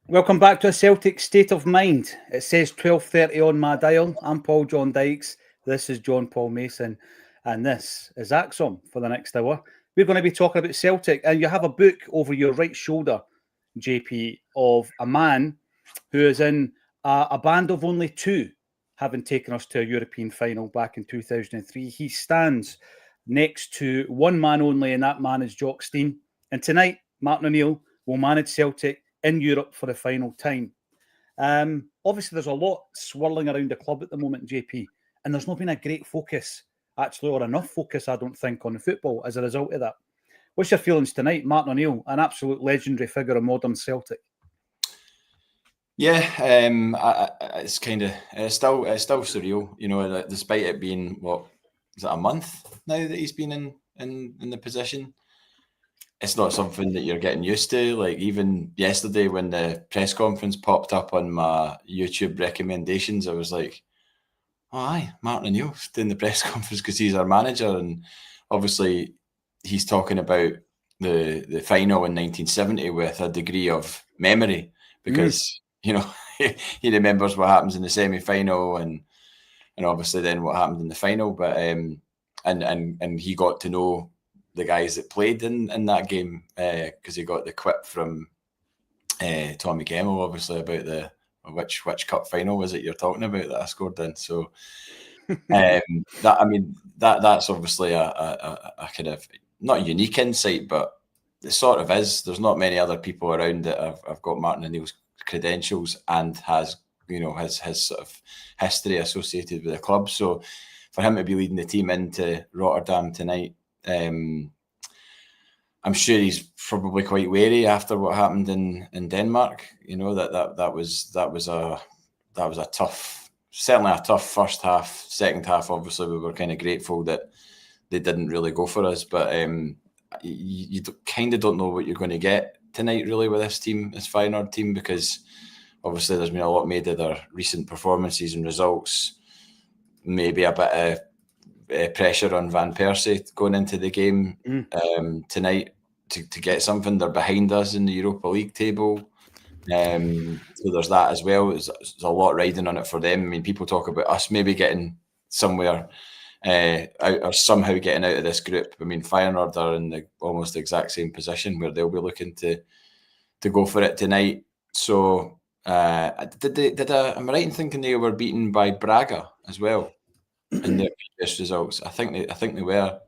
Welcome back to a Celtic State of Mind. It says 12:30 on my dial. I'm Paul John Dykes. This is John Paul Mason, and this is Acsom for the next hour. We're going to be talking about Celtic, and you have a book over your right shoulder, JP, of a man who is in a band of only two, having taken us to a European final back in 2003. He stands next to one man only, and that man is Jock Stein. And tonight, Martin O'Neill will manage Celtic in Europe for the final time. Obviously, there's a lot swirling around the club at the moment, JP, and there's not been a great focus, actually, or enough focus, I don't think, on the football as a result of that. What's your feelings tonight, Martin O'Neill, an absolute legendary figure of modern Celtic? Yeah, it's kind of it's still surreal, despite it being is it a month now that he's been in the position. It's not something that you're getting used to. Like even yesterday when the press conference popped up on my YouTube recommendations, I was like, "Oh, aye, Martin O'Neill's doing the press conference because he's our manager," and obviously he's talking about the final in 1970 with a degree of memory because. He remembers what happens in the semi-final and obviously then what happened in the final. But and he got to know the guys that played in that game because he got the quip from Tommy Gemmell, obviously, about the which cup final was it you're talking about that I scored in. So that's obviously a kind of not a unique insight, but it sort of is. There's not many other people around that have got Martin O'Neill's credentials and has his sort of history associated with the club. So for him to be leading the team into Rotterdam tonight, I'm sure he's probably quite wary after what happened in Denmark. That was a tough, certainly a tough first half. Second half, obviously, we were kind of grateful that they didn't really go for us, but you kind of don't know what you're going to get tonight really with this team, this Feyenoord team, because obviously there's been a lot made of their recent performances and results. Maybe a bit of pressure on Van Persie going into the game tonight to get something. They're behind us in the Europa League table. So there's that as well. There's a lot riding on it for them. I mean, people talk about us maybe getting somewhere out or somehow getting out of this group. I mean, Feyenoord are in the almost the exact same position where they'll be looking to go for it tonight. So am I right in thinking they were beaten by Braga as well in their previous results? I think they were.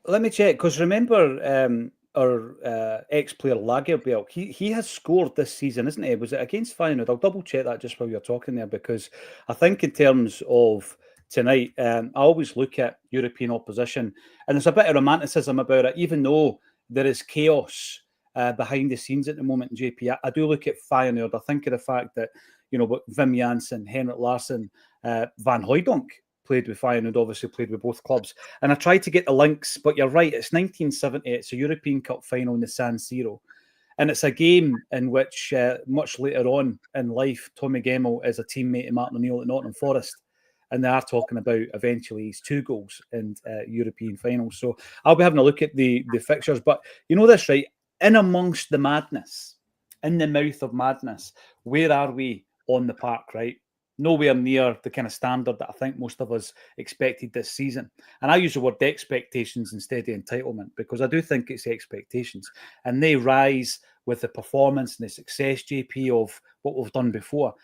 Let me check, because remember our ex-player Lagerbielke, he has scored this season, isn't he? Was it against Feyenoord? I'll double check that just while you're talking there, because I think in terms of tonight, I always look at European opposition, and there's a bit of romanticism about it, even though there is chaos behind the scenes at the moment, JP. I do look at Feyenoord. I think of the fact that, Wim Janssen, Henrik Larsson, Van Hooijdonk played with Feyenoord, obviously played with both clubs. And I tried to get the links, but you're right, it's 1970, it's a European Cup final in the San Siro. And it's a game in which, much later on in life, Tommy Gemmell is a teammate of Martin O'Neill at Nottingham Forest. And they are talking about eventually his 2 goals in European finals. So I'll be having a look at the fixtures. But you know this, right? In amongst the madness, in the mouth of madness, where are we on the park, right? Nowhere near the kind of standard that I think most of us expected this season. And I use the word expectations instead of entitlement, because I do think it's expectations. And they rise with the performance and the success, JP, of what we've done before.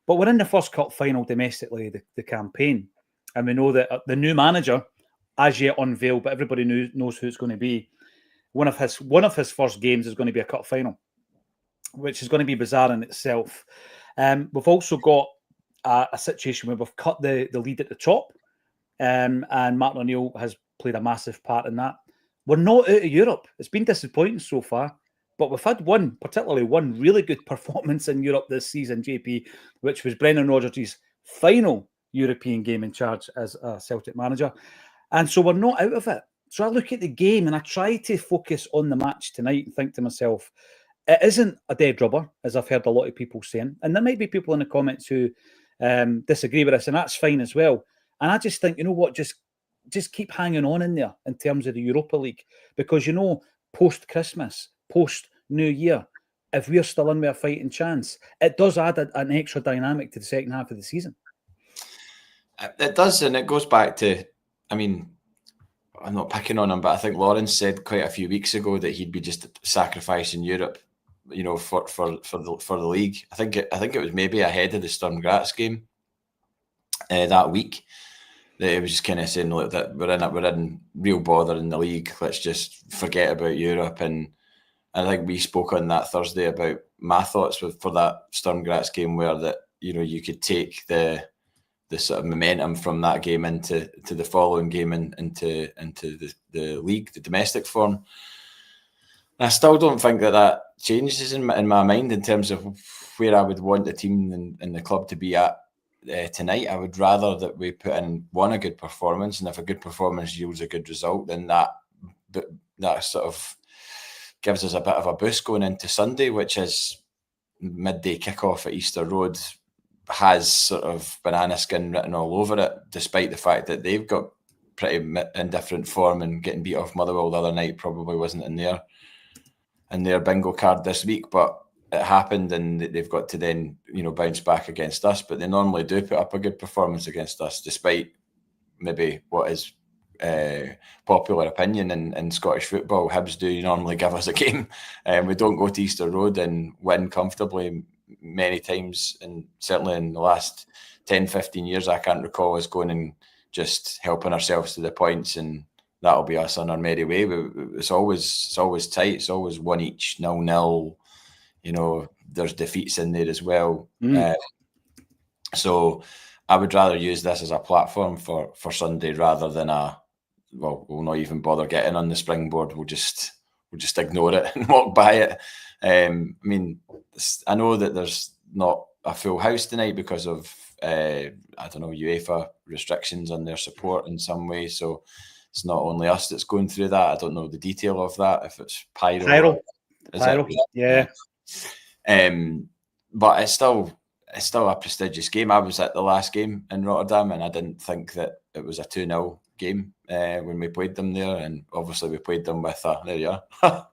But we're in the first cup final domestically, the campaign. And we know that the new manager, as yet unveiled, but everybody knows who it's going to be. One of his first games is going to be a cup final, which is going to be bizarre in itself. We've also got a situation where we've cut the lead at the top, and Martin O'Neill has played a massive part in that. We're not out of Europe. It's been disappointing so far, but we've had particularly one really good performance in Europe this season, JP, which was Brendan Rodgers' final European game in charge as a Celtic manager. And so we're not out of it. So I look at the game and I try to focus on the match tonight and think to myself, it isn't a dead rubber, as I've heard a lot of people saying. And there might be people in the comments who disagree with us, and that's fine as well. And I just think, you know what, just keep hanging on in there in terms of the Europa League, because, post-Christmas, post-New Year, if we're still in with a fighting chance, it does add an extra dynamic to the second half of the season. It does, and it goes back to, I mean, I'm not picking on him, but I think Lawrence said quite a few weeks ago that he'd be just sacrificing Europe, you know, for the league. I think it was maybe ahead of the Sturm Graz game that week that he was just kind of saying, look, that we're in real bother in the league. Let's just forget about Europe. And I think we spoke on that Thursday about my thoughts for that Sturm Graz game, where that, you know, you could take the sort of momentum from that game into the following game and into the league, the domestic form. And I still don't think that changes in my mind in terms of where I would want the team and the club to be at tonight. I would rather that we put in a good performance, and if a good performance yields a good result, then that sort of gives us a bit of a boost going into Sunday, which is midday kickoff at Easter Road. Has sort of banana skin written all over it, despite the fact that they've got pretty indifferent form, and getting beat off Motherwell the other night probably wasn't in their bingo card this week, but it happened, and they've got to then, you know, bounce back against us. But they normally do put up a good performance against us, despite maybe what is popular opinion in Scottish football. Hibs do normally give us a game, and we don't go to Easter Road and win comfortably many times, and certainly in the last 10-15 years I can't recall us going and just helping ourselves to the points and that'll be us on our merry way. It's always tight. It's always one each, 0-0. You know, there's defeats in there as well. So I would rather use this as a platform for Sunday rather than we'll not even bother getting on the springboard. We'll just ignore it and walk by it. I mean, I know that there's not a full house tonight because of UEFA restrictions on their support in some way. So it's not only us that's going through that. I don't know the detail of that, if it's pyro. Yeah. But it's still a prestigious game. I was at the last game in Rotterdam, and I didn't think that it was a 2-0 game when we played them there. And obviously we played them with there you are.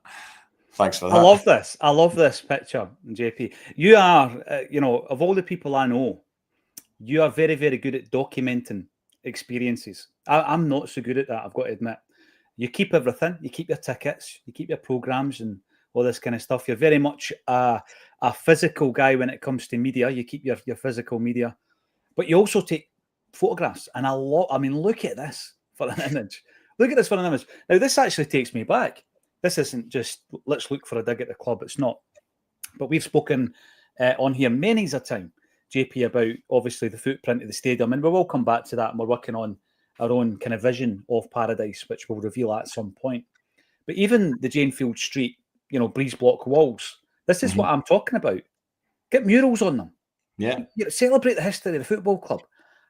Thanks for that. I love this picture, JP. You are, of all the people I know, you are very, very good at documenting experiences. I'm not so good at that, I've got to admit. You keep everything. You keep your tickets. You keep your programs and all this kind of stuff. You're very much a physical guy when it comes to media. You keep your physical media. But you also take photographs. And look at this for an image. Look at this for an image. Now, this actually takes me back. This isn't just, let's look for a dig at the club. It's not. But we've spoken on here many a time, JP, about obviously the footprint of the stadium. And we will come back to that. And we're working on our own kind of vision of Paradise, which we'll reveal at some point. But even the Janefield Street, breeze block walls, this is what I'm talking about. Get murals on them. Yeah. Celebrate the history of the football club.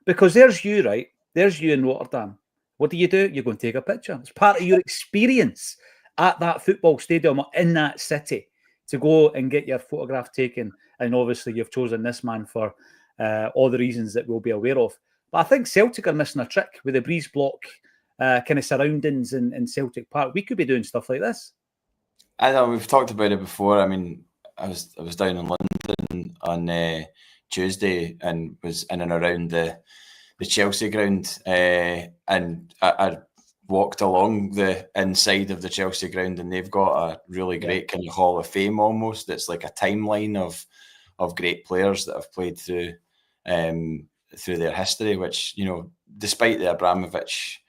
Because there's you, right? There's you in Rotterdam. What do? You're going to take a picture. It's part of your experience at that football stadium in that city to go and get your photograph taken. And obviously you've chosen this man for all the reasons that we'll be aware of. But I think Celtic are missing a trick with the breeze block kind of surroundings in Celtic Park. We could be doing stuff like this. I know, we've talked about it before. I mean, I was down in London on Tuesday and was in and around the Chelsea ground, and I walked along the inside of the Chelsea ground, and they've got a really great kind of Hall of Fame almost. That's like a timeline of great players that have played through their history, which, despite the Abramovich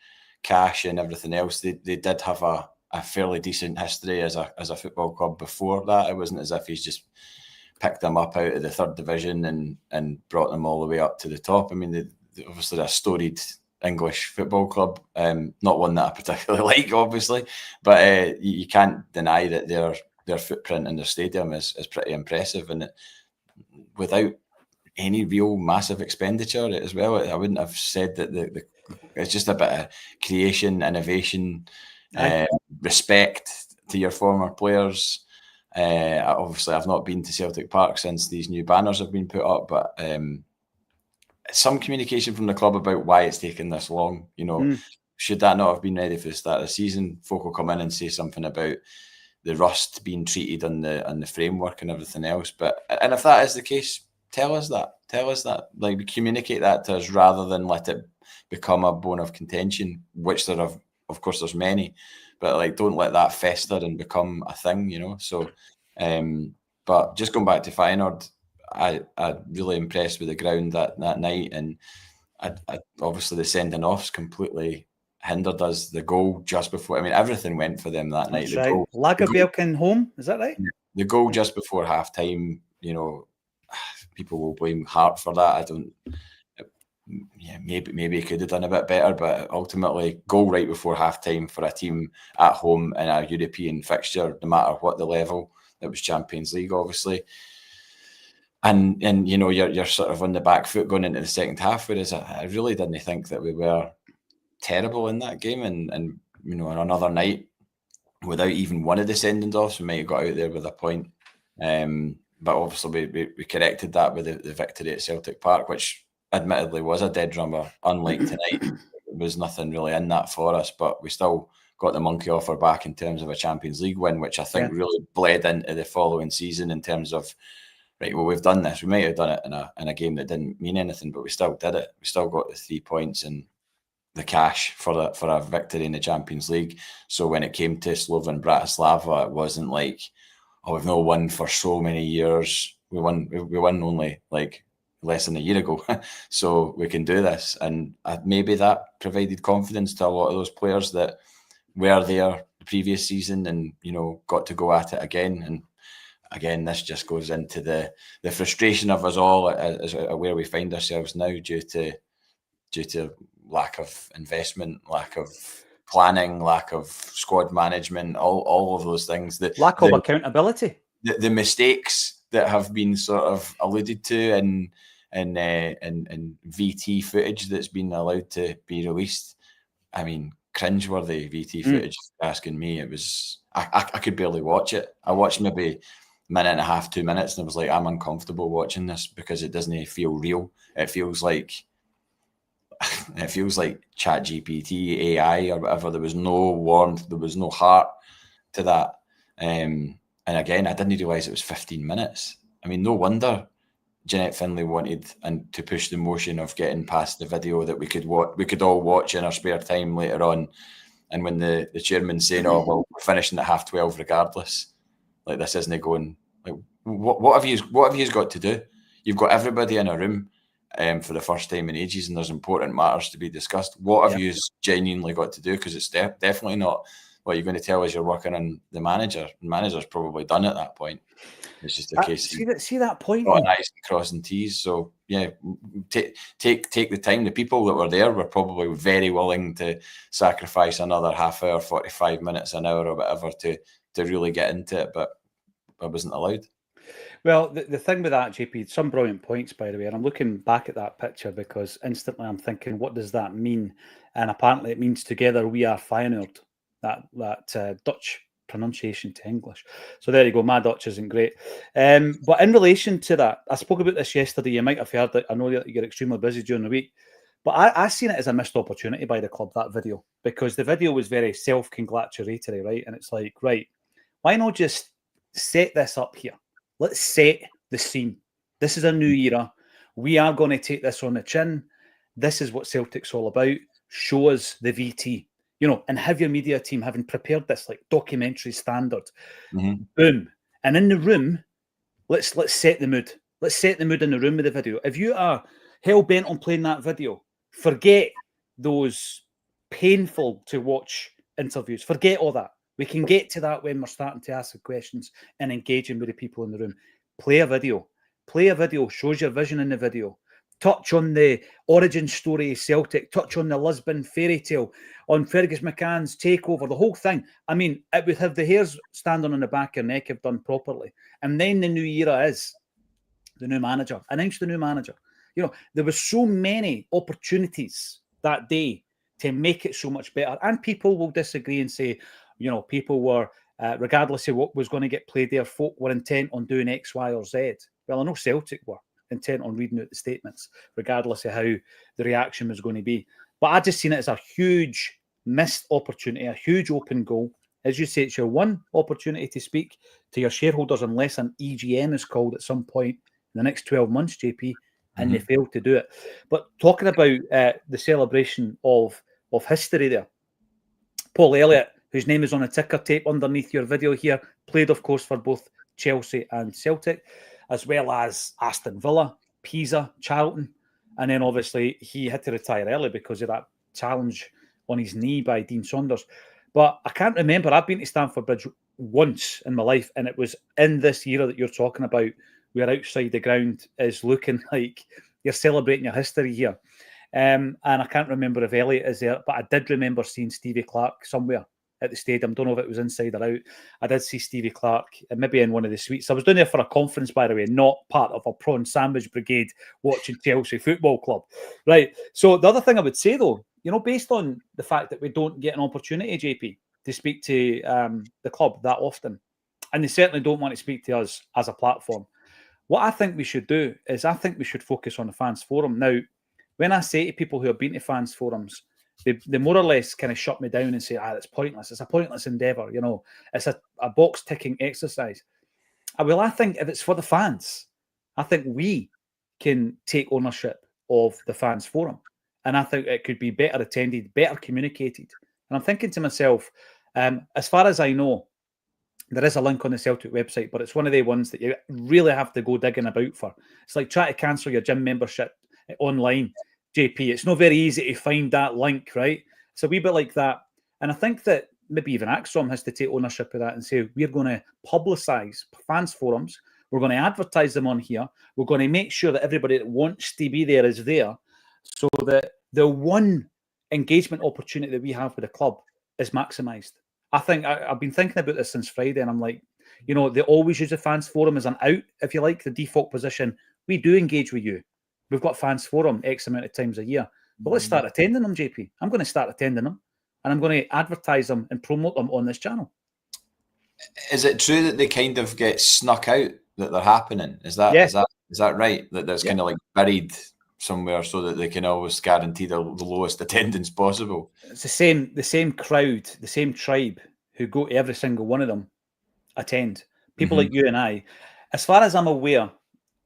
cash and everything else, they did have a fairly decent history as a football club before that. It wasn't as if he's just picked them up out of the third division and brought them all the way up to the top. I mean, they obviously they're a storied English football club, not one that I particularly like, obviously, but you can't deny that their footprint in their stadium is pretty impressive, and without any real massive expenditure as well. I wouldn't have said that it's just a bit of creation, innovation, respect to your former players. Obviously, I've not been to Celtic Park since these new banners have been put up, but some communication from the club about why it's taken this long. Should that not have been ready for the start of the season? Folk will come in and say something about rust being treated on the framework and everything else. And if that is the case, tell us that, like, communicate that to us rather than let it become a bone of contention, which there are, of course, there's many, but like, don't let that fester and become a thing, So, but just going back to Feyenoord, I really impressed with the ground that night, and I obviously the sending offs completely hindered us. The goal just before, I mean, everything went for them that night. That's right. Lagerbielke home, is that right? The goal just before half time, people will blame Hart for that. Maybe he could have done a bit better, but ultimately, goal right before half time for a team at home in a European fixture, no matter what the level. It was Champions League, obviously. And you're sort of on the back foot going into the second half, whereas I really didn't think that we were terrible in that game. And on another night, without even one of the sendings offs, we might have got out there with a point. But obviously we corrected that with the victory at Celtic Park, which admittedly was a dead rubber. Unlike tonight, there was nothing really in that for us, but we still got the monkey off our back in terms of a Champions League win, which I think really bled into the following season in terms of, right, well, we've done this. We might have done it in a game that didn't mean anything, but we still did it. We still got the 3 points and the cash for a victory in the Champions League. So when it came to Slovan Bratislava, it wasn't like, oh, we've not won for so many years. We won only like less than a year ago, so we can do this. And maybe that provided confidence to a lot of those players that were there the previous season and got to go at it again. And again, this just goes into the frustration of us all as where we find ourselves now due to lack of investment, lack of planning, lack of squad management, all of those things. Lack of accountability. The mistakes that have been sort of alluded to in VT footage that's been allowed to be released. I mean, cringeworthy VT footage. Asking me, it was I could barely watch it. I watched maybe a minute and a half, 2 minutes, and I was like, I'm uncomfortable watching this because it doesn't feel real. It feels like ChatGPT, AI, or whatever. There was no warmth, there was no heart to that. And again, I didn't realise it was 15 minutes. I mean, no wonder Jeanette Finlay wanted and to push the motion of getting past the video that we could all watch in our spare time later on. And when the chairman's saying, "Oh well, we're finishing at 12:30 regardless," like, this isn't going. Like, what have you got to do? You've got everybody in a room for the first time in ages, and there's important matters to be discussed. What have you genuinely got to do? Because it's definitely not what you're going to tell us you're working on the manager. The manager's probably done at that point. It's just a case see that point. Dotting I's and crossing T's. So yeah, take the time. The people that were there were probably very willing to sacrifice another half hour, 45 minutes, an hour, or whatever to really get into it, but I wasn't allowed. Well, the thing with that, JP, some brilliant points, by the way, and I'm looking back at that picture because instantly I'm thinking, what does that mean? And apparently it means together we are Feyenoord, that Dutch pronunciation to English. So there you go. My Dutch isn't great. But in relation to that, I spoke about this yesterday. You might have heard it. I know that you're extremely busy during the week, but I seen it as a missed opportunity by the club, that video, because the video was very self-congratulatory, right? And it's like, right, why not just set this up here? Let's set the scene. This is a new era. We are going to take this on the chin. This is what Celtic's all about. Show us the VT, and have your media team having prepared this like documentary standard. Mm-hmm. Boom. And in the room, let's set the mood. Let's set the mood in the room with the video. If you are hell-bent on playing that video, forget those painful to watch interviews. Forget all that. We can get to that when we're starting to ask the questions and engaging with the people in the room. Play a video. Play a video. Shows your vision in the video. Touch on the origin story of Celtic. Touch on the Lisbon fairy tale. On Fergus McCann's takeover. The whole thing. I mean, it would have the hairs standing on the back of your neck if done properly. And then the new era is the new manager. Announce the new manager. There were so many opportunities that day to make it so much better. And people will disagree and say, people were, regardless of what was going to get played there, folk were intent on doing X, Y, or Z. Well, I know Celtic were intent on reading out the statements, regardless of how the reaction was going to be. But I just seen it as a huge missed opportunity, a huge open goal. As you say, it's your one opportunity to speak to your shareholders unless an EGM is called at some point in the next 12 months, JP, and they failed to do it. But talking about the celebration of history there, Paul Elliott, whose name is on a ticker tape underneath your video here, played, of course, for both Chelsea and Celtic, as well as Aston Villa, Pisa, Charlton. And then, obviously, he had to retire early because of that challenge on his knee by Dean Saunders. But I can't remember. I've been to Stamford Bridge once in my life, and it was in this era that you're talking about, where outside the ground is looking like you're celebrating your history here. And I can't remember if Elliot is there, but I did remember seeing Stevie Clark somewhere at the stadium. Don't know if it was inside or out. I did see Stevie Clark, maybe in one of the suites. I was down there for a conference, by the way, not part of a prawn sandwich brigade watching Chelsea Football Club. Right. So the other thing I would say, though, based on the fact that we don't get an opportunity, JP, to speak to the club that often, and they certainly don't want to speak to us as a platform, what I think we should do is I think we should focus on the fans forum. Now, when I say to people who have been to fans forums, they more or less kind of shut me down and say, it's pointless. It's a pointless endeavour. It's a box ticking exercise. Well, I think if it's for the fans, I think we can take ownership of the fans forum. And I think it could be better attended, better communicated. And I'm thinking to myself, as far as I know, there is a link on the Celtic website, but it's one of the ones that you really have to go digging about for. It's like trying to cancel your gym membership online, JP. It's not very easy to find that link, right? It's a wee bit like that. And I think that maybe even Acsom has to take ownership of that and say, we're going to publicise fans forums. We're going to advertise them on here. We're going to make sure that everybody that wants to be there is there, so that the one engagement opportunity that we have with the club is maximised. I think I've been thinking about this since Friday, and I'm like, they always use the fans forum as an out, if you like, the default position. We do engage with you. We've got fans forum X amount of times a year. But let's start attending them, JP. I'm going to start attending them, and I'm going to advertise them and promote them on this channel. Is it true that they kind of get snuck out, that they're happening? Is that right? That there's kind of like buried somewhere so that they can always guarantee the lowest attendance possible? It's the same crowd, the same tribe who go to every single one of them attend. People like you and I. As far as I'm aware,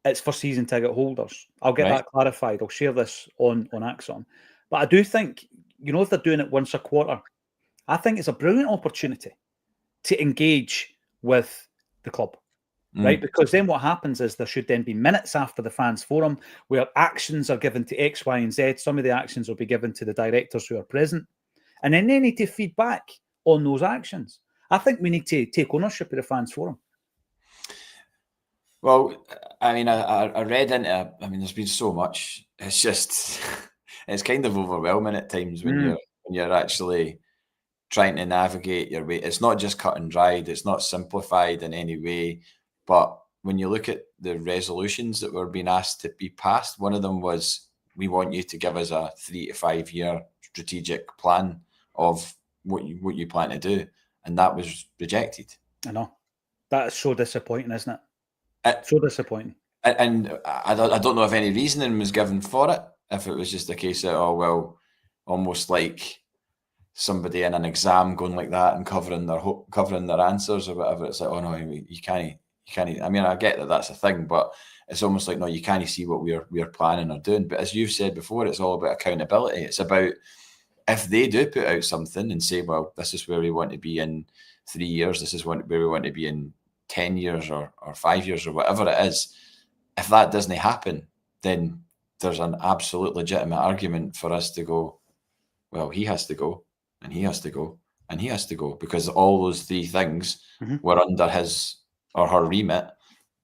it's for season ticket holders. I'll get that clarified. I'll share this on Acsom. But I do think, if they're doing it once a quarter, I think it's a brilliant opportunity to engage with the club. Right? Because then what happens is there should then be minutes after the fans forum where actions are given to X, Y, and Z. Some of the actions will be given to the directors who are present. And then they need to feed back on those actions. I think we need to take ownership of the fans forum. Well, I mean, I read into, there's been so much. It's just, it's kind of overwhelming at times when you're actually trying to navigate your way. It's not just cut and dried. It's not simplified in any way. But when you look at the resolutions that were being asked to be passed, one of them was, we want you to give us a 3 to 5 year strategic plan of what you plan to do. And that was rejected. I know. That is so disappointing, isn't it? So disappointing. And I don't know if any reasoning was given for it. If it was just a case of, almost like somebody in an exam going like that and covering their answers or whatever. It's like, oh no, you can't. I mean, I get that that's a thing, but it's almost like, no, you can't see what we're planning or doing. But as you've said before, it's all about accountability. It's about, if they do put out something and say, well, this is where we want to be in 3 years, this is where we want to be in 10 years or 5 years or whatever it is, if that doesn't happen, then there's an absolute legitimate argument for us to go, well, he has to go, and he has to go, and he has to go, because all those three things were under his or her remit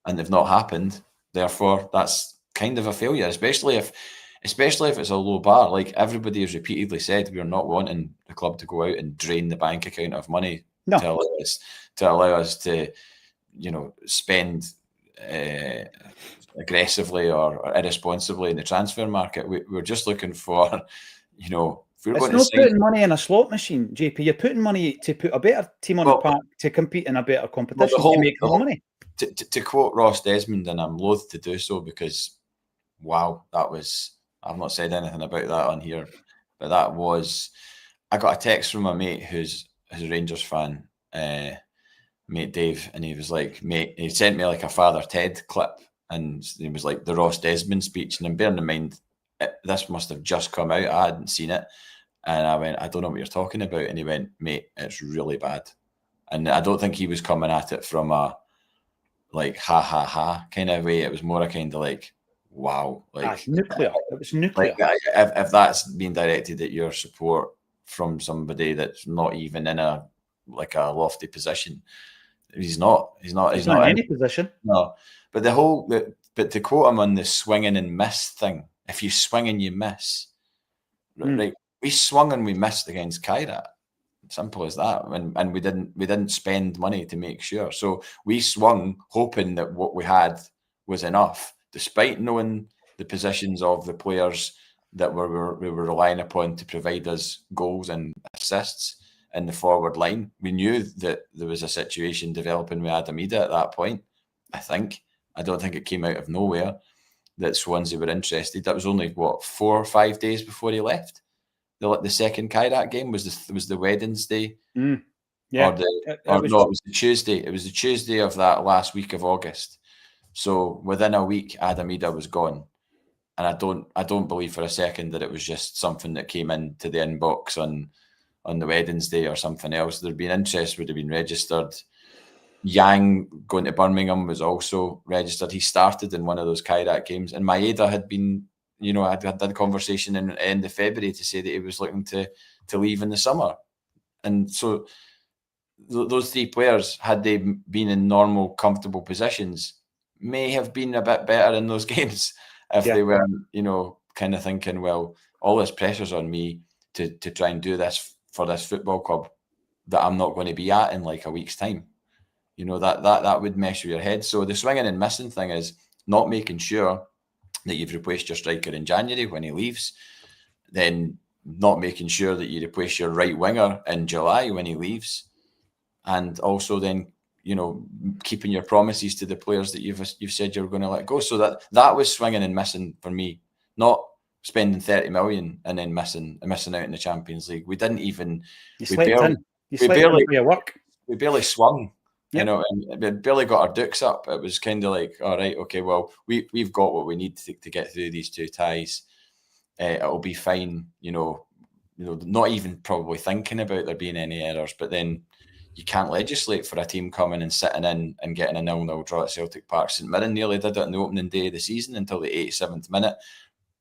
and they've not happened. Therefore, that's kind of a failure, especially if it's a low bar. Like everybody has repeatedly said, we're not wanting the club to go out and drain the bank account of money to allow us to spend aggressively or irresponsibly in the transfer market. We're just looking for, if we're it's going not to sign, putting money in a slot machine, JP. You're putting money to put a better team on the park to compete in a better competition to make more money. To quote Ross Desmond, and I'm loath to do so because, wow, I've not said anything about that on here, but I got a text from a mate who's a Rangers fan, mate Dave, and he was like, mate, he sent me like a Father Ted clip, and he was like the Ross Desmond speech. And then bearing in mind, this must have just come out. I hadn't seen it. And I went, I don't know what you're talking about. And he went, mate, it's really bad. And I don't think he was coming at it from a like ha ha ha kind of way. It was more a kind of like, wow, like nuclear. It was nuclear. Like, if that's being directed at your support from somebody that's not even in a lofty position, he's not in any position. No, but but to quote him on the swinging and miss thing, if you swing and you miss, right? We swung and we missed against Kairat. Simple as that, and we didn't spend money to make sure. So we swung hoping that what we had was enough, despite knowing the positions of the players that we were relying upon to provide us goals and assists in the forward line. We knew that there was a situation developing with Adam Ida at that point. I don't think it came out of nowhere that Swansea were interested. That was only 4 or 5 days before he left. The second Kairat game was the Wednesday. Yeah, it was the Tuesday. It was the Tuesday of that last week of August. So within a week, Adam Ida was gone, and I don't believe for a second that it was just something that came into the inbox on the Wednesday or something else. There'd been interest, would have been registered. Yang going to Birmingham was also registered. He started in one of those Kairat games, and Maeda had been. I'd had that conversation in the end of February to say that he was looking to leave in the summer. And so those three players, had they been in normal, comfortable positions, may have been a bit better in those games if they weren't, kind of thinking, well, all this pressure's on me to try and do this for this football club that I'm not going to be at in like a week's time. That would mess with your head. So the swinging and missing thing is not making sure that you've replaced your striker in January when he leaves, then not making sure that you replace your right winger in July when he leaves, and also then keeping your promises to the players that you've said you're going to let go. So that was swinging and missing for me, not spending 30 million and then missing out in the Champions League. We didn't even we barely swung. Yep. And we barely got our dukes up. It was kind of like, all right, okay, well, we've got what we need to get through these two ties. It'll be fine, not even probably thinking about there being any errors. But then you can't legislate for a team coming and sitting in and getting a 0-0 draw at Celtic Park. St Mirren nearly did it on the opening day of the season until the 87th minute.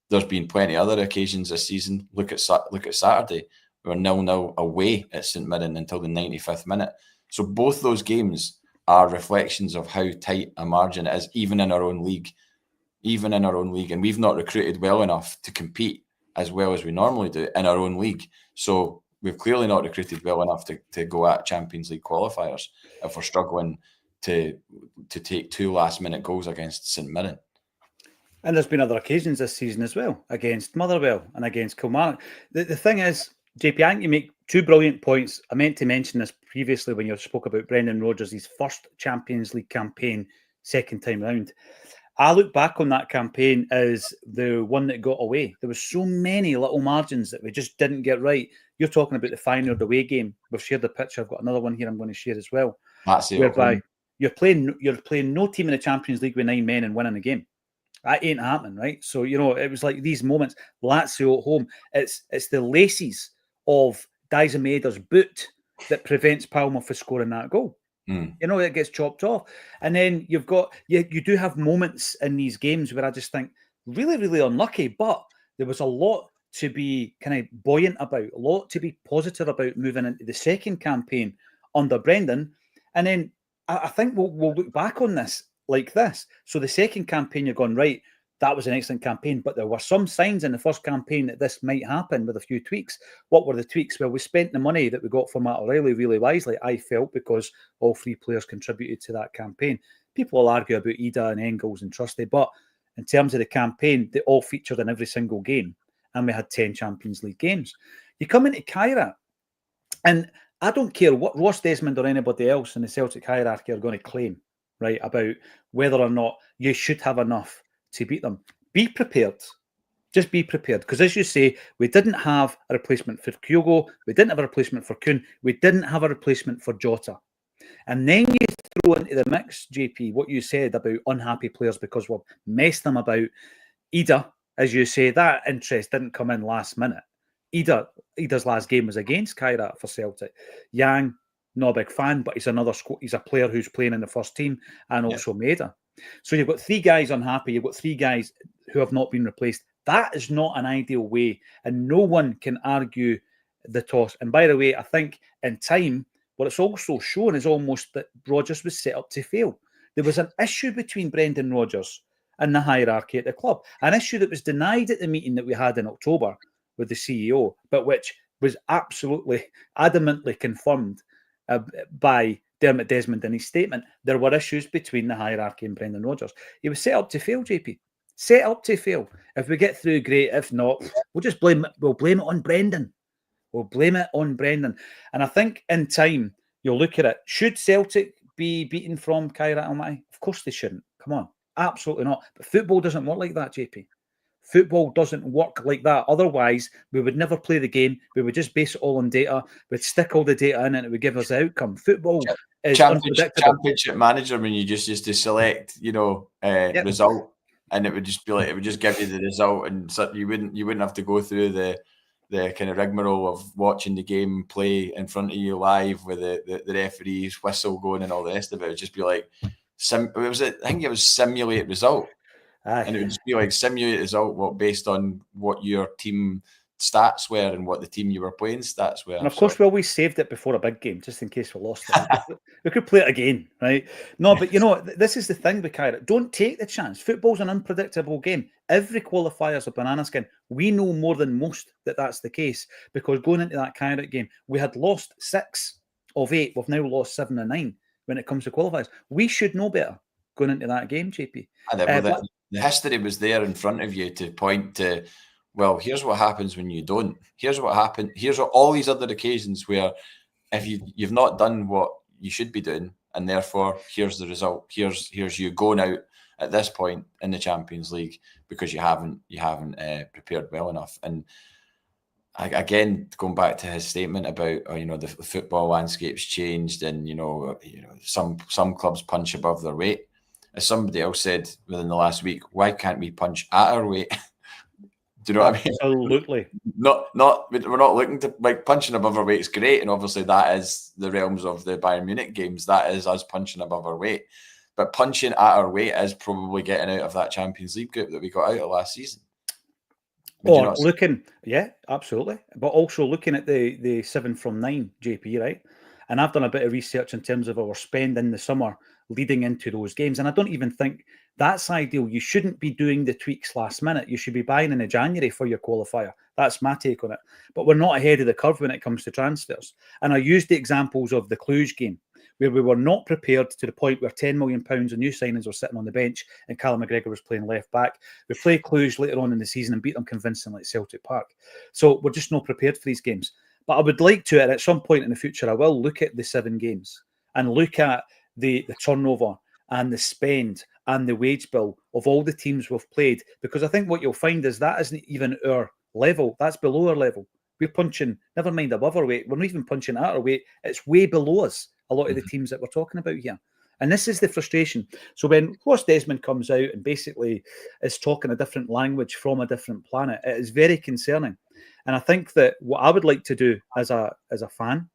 There's been plenty of other occasions this season. Look at Saturday. We were 0-0 away at St Mirren until the 95th minute. So both those games are reflections of how tight a margin it is, even in our own league. And we've not recruited well enough to compete as well as we normally do in our own league. So we've clearly not recruited well enough to go at Champions League qualifiers if we're struggling to take 2 last-minute goals against St Mirren. And there's been other occasions this season as well, against Motherwell and against Kilmarnock. The thing is, JP, I think you make 2 brilliant points. I meant to mention this previously when you spoke about Brendan Rodgers' first Champions League campaign, second time round. I look back on that campaign as the one that got away. There was so many little margins that we just didn't get right. You're talking about the Feyenoord away game. We've shared the picture. I've got another one here I'm going to share as well. That's it. Whereby you're playing no team in the Champions League with 9 men and winning the game. That ain't happening, right? So, it was like these moments. Lazio at home. It's the laces of Dyson Maeder's boot that prevents Palmer from scoring that goal. It gets chopped off. And then you've got, you do have moments in these games where I just think, really, really unlucky, but there was a lot to be kind of buoyant about, a lot to be positive about moving into the second campaign under Brendan. And then I think we'll look back on this like this. So the second campaign, you're going, right, that was an excellent campaign, but there were some signs in the first campaign that this might happen with a few tweaks. What were the tweaks? Well, we spent the money that we got from Matt O'Reilly really wisely, I felt, because all 3 players contributed to that campaign. People will argue about Ida and Engels and Trusty, but in terms of the campaign, they all featured in every single game, and we had 10 Champions League games. You come into Kairat, and I don't care what Ross Desmond or anybody else in the Celtic hierarchy are going to claim, right, about whether or not you should have enough to beat them. Be prepared Just be prepared. Because as you say, we didn't have a replacement for Kyogo. We didn't have a replacement for Kuhn. We didn't have a replacement for Jota. And then you throw into the mix, JP, what you said about unhappy players because we've messed them about. Ida, as you say, that interest didn't come in last minute. Ida's last game was against Kairat for Celtic. Yang, not a big fan, but he's a player who's playing in the first team, and also Maeda. So you've got 3 guys unhappy. You've got 3 guys who have not been replaced. That is not an ideal way, and no one can argue the toss. And by the way, I think in time, what it's also shown is almost that Rodgers was set up to fail. There was an issue between Brendan Rodgers and the hierarchy at the club, an issue that was denied at the meeting that we had in October with the CEO, but which was absolutely adamantly confirmed by Dermot Desmond in his statement. There were issues between the hierarchy and Brendan Rodgers. He was set up to fail, JP. Set up to fail. If we get through, great. If not, we'll blame it on Brendan. We'll blame it on Brendan. And I think in time, you'll look at it. Should Celtic be beaten from Kairat Almaty? Of course they shouldn't. Come on. Absolutely not. But football doesn't work like that, JP. Football doesn't work like that. Otherwise, we would never play the game. We would just base it all on data. We'd stick all the data in and it would give us the outcome. Football is unpredictable. Championship manager, when you just used to select, result, and it would just be like, it would just give you the result, and so you wouldn't have to go through the kind of rigmarole of watching the game play in front of you live with the referee's whistle going and all the rest of it. It would just be like, I think it was simulate result. Aye. And it would just be like simulate result based on what your team stats were and what the team you were playing stats were. And of course, we always saved it before a big game, just in case we lost it. We could play it again, right? No, but this is the thing with Kairat. Don't take the chance. Football's an unpredictable game. Every qualifier's a banana skin. We know more than most that that's the case, because going into that Kairat game, we had lost 6 of 8. We've now lost 7 of 9 when it comes to qualifiers. We should know better going into that game, JP. The history was there in front of you to point to, well, here's what happens when you don't. Here's what happened. Here's all these other occasions where if you've not done what you should be doing, and therefore here's the result. Here's you going out at this point in the Champions League because you haven't prepared well enough. And again, going back to his statement about the football landscape's changed, and some clubs punch above their weight. As somebody else said within the last week, why can't we punch at our weight? Do you know what I mean? Absolutely. We're not looking to, like, punching above our weight is great, and obviously that is the realms of the Bayern Munich games. That is us punching above our weight. But punching at our weight is probably getting out of that Champions League group that we got out of last season. Yeah, absolutely. But also looking at the 7 from 9, JP, right? And I've done a bit of research in terms of our spend in the summer leading into those games. And I don't even think that's ideal. You shouldn't be doing the tweaks last minute. You should be buying in January for your qualifier. That's my take on it. But we're not ahead of the curve when it comes to transfers. And I used the examples of the Cluj game, where we were not prepared to the point where £10 million of new signings were sitting on the bench and Callum McGregor was playing left back. We played Cluj later on in the season and beat them convincingly at Celtic Park. So we're just not prepared for these games. But I would like to, and at some point in the future, I will look at the 7 games and look at the turnover and the spend and the wage bill of all the teams we've played, because I think what you'll find is that isn't even our level. That's below our level. We're punching, never mind above our weight, we're not even punching at our weight. It's way below us, a lot of the teams that we're talking about here. And this is the frustration. So when Ross Desmond comes out and basically is talking a different language from a different planet, it is very concerning. And I think that what I would like to do as a fan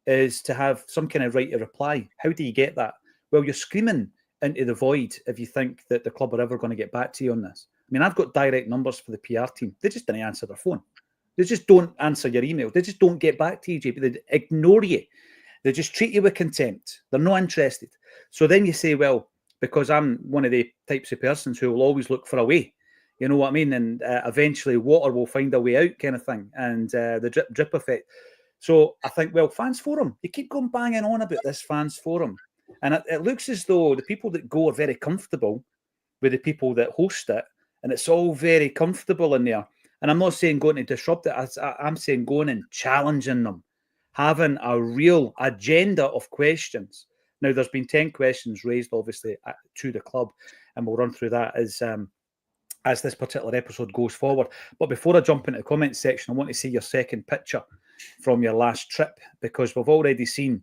is to have some kind of right to reply. How do you get that? Well, you're screaming into the void if you think that the club are ever going to get back to you on this. I mean, I've got direct numbers for the PR team. They just didn't answer their phone. They just don't answer your email. They just don't get back to you, JP. They ignore you. They just treat you with contempt. They're not interested. So then you say, well, because I'm one of the types of persons who will always look for a way. You know what I mean? And eventually water will find a way out, kind of thing. And the drip effect. So I think, well, Fans Forum, you keep going banging on about this Fans Forum. And it looks as though the people that go are very comfortable with the people that host it. And it's all very comfortable in there. And I'm not saying going to disrupt it. I'm saying going and challenging them. Having a real agenda of questions. Now, there's been 10 questions raised, obviously, to the club. And we'll run through that as as this particular episode goes forward. But before I jump into the comments section, I want to see your second picture from your last trip, because we've already seen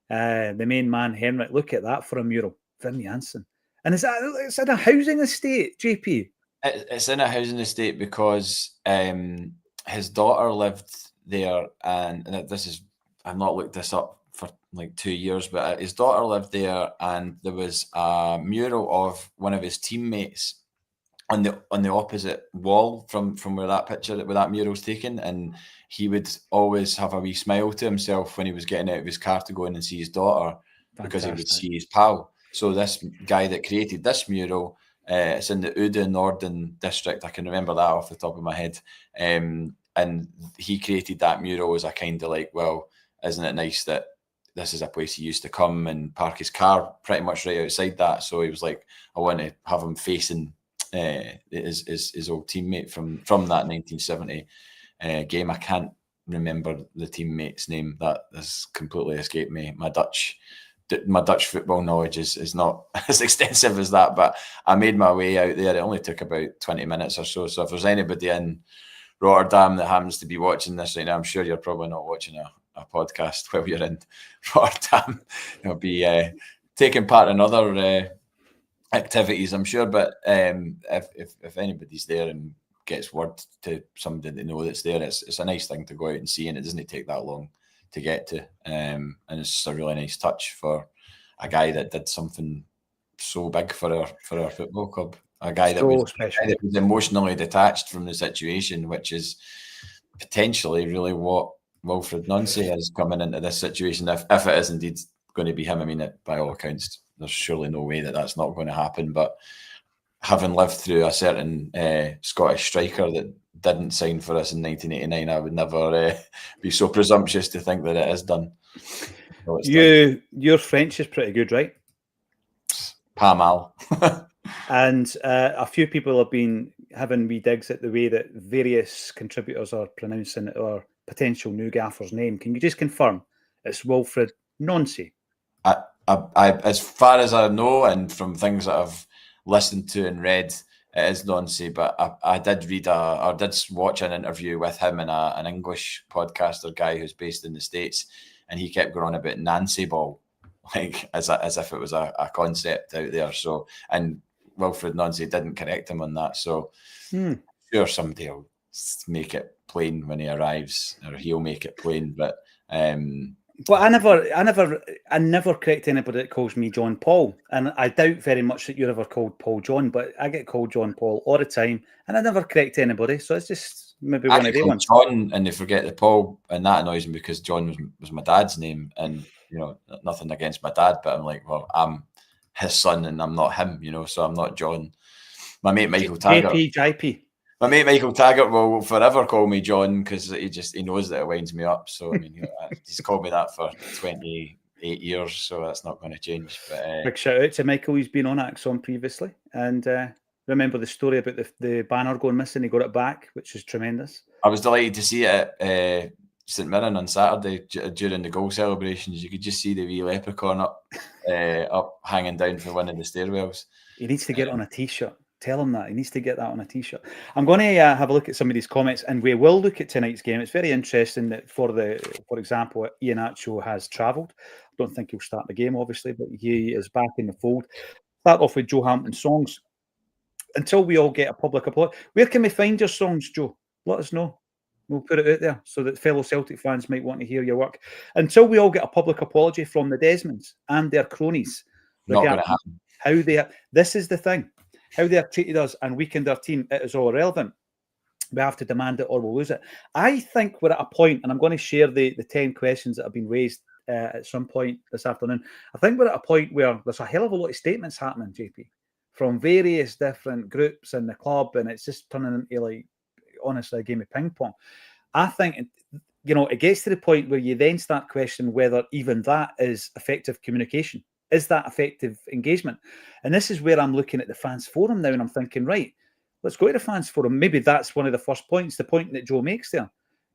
the main man, Henrik. Look at that for a mural. Vim Janssen. And it's in a housing estate, JP? It's in a housing estate because his daughter lived there, and this is, I've not looked this up for like 2 years, but his daughter lived there, and there was a mural of one of his teammates on the opposite wall from where that picture, where that mural's taken, and he would always have a wee smile to himself when he was getting out of his car to go in and see his daughter. Fantastic. Because he would see his pal. So this guy that created this mural, it's in the Ude Norden district. I can remember that off the top of my head. And he created that mural as a kind of like, well, isn't it nice that this is a place he used to come and park his car pretty much right outside that. So he was like, I want to have him facing his old teammate from that 1970 game. I can't remember the teammate's name. That has completely escaped me. My Dutch football knowledge is not as extensive as that, but I made my way out there. It only took about 20 minutes or so. So if there's anybody in Rotterdam that happens to be watching this right now, I'm sure you're probably not watching a podcast while you're in Rotterdam. You'll be taking part in other activities, I'm sure. But if anybody's there and gets word to somebody they know that's there, it's a nice thing to go out and see, and it doesn't take that long to get to, and it's just a really nice touch for a guy that did something so big for our football club, a guy that was emotionally detached from the situation, which is potentially really what Wilfred Nancy is coming into this situation, if it is indeed going to be him. I mean, by all accounts, there's surely no way that that's not going to happen, but having lived through a certain Scottish striker that didn't sign for us in 1989, I would never be so presumptuous to think that it is done. Your French is pretty good, right? Pas mal. And a few people have been having wee digs at the way that various contributors are pronouncing our potential new gaffer's name. Can you just confirm it's Wilfred Nancy? I, as far as I know, and from things that I've listened to and read, it is Nancy. But I did read did watch an interview with him and an English podcaster guy who's based in the States, and he kept going on about Nancy ball, like as if it was a concept out there. So, and Wilfred Nancy didn't correct him on that. So, sure, somebody will make it plain when he arrives, or he'll make it plain. But I never correct anybody that calls me John Paul, and I doubt very much that you're ever called Paul John. But I get called John Paul all the time, and I never correct anybody. So it's just maybe one of the ones. John, and they forget the Paul, and that annoys me because John was my dad's name, and you know, nothing against my dad, but I'm like, well, I'm his son, and I'm not him, you know, so I'm not John. My mate Michael Taggart. JP. My mate Michael Taggart will forever call me John because he knows that it winds me up. So I mean, he's called me that for 28 years, so that's not going to change. But big shout out to Michael. He's been on Acsom previously, and remember the story about the banner going missing. He got it back, which is tremendous. I was delighted to see it at St Mirren on Saturday during the goal celebrations. You could just see the wee leprechaun up hanging down for one of the stairwells. He needs to get it on a t-shirt. Tell him that. He needs to get that on a t-shirt. I'm going to have a look at some of these comments, and we will look at tonight's game. It's very interesting that, for example, Ian Acho has travelled. I don't think he'll start the game, obviously, but he is back in the fold. Start off with Joe Hampton's songs. Until we all get a public apology. Where can we find your songs, Joe? Let us know. We'll put it out there so that fellow Celtic fans might want to hear your work. Until we all get a public apology from the Desmonds and their cronies. Not going to happen. This is the thing. How they have treated us and weakened our team, it is all irrelevant. We have to demand it or we'll lose it. I think we're at a point, and I'm going to share the 10 questions that have been raised at some point this afternoon. I think we're at a point where there's a hell of a lot of statements happening, JP, from various different groups in the club, and it's just turning into, like, honestly, a game of ping pong. I think, you know, it gets to the point where you then start questioning whether even that is effective communication. Is that effective engagement? And this is where I'm looking at the fans forum now, and I'm thinking, right, let's go to the fans forum. Maybe that's one of the first points, the point that Joe makes there.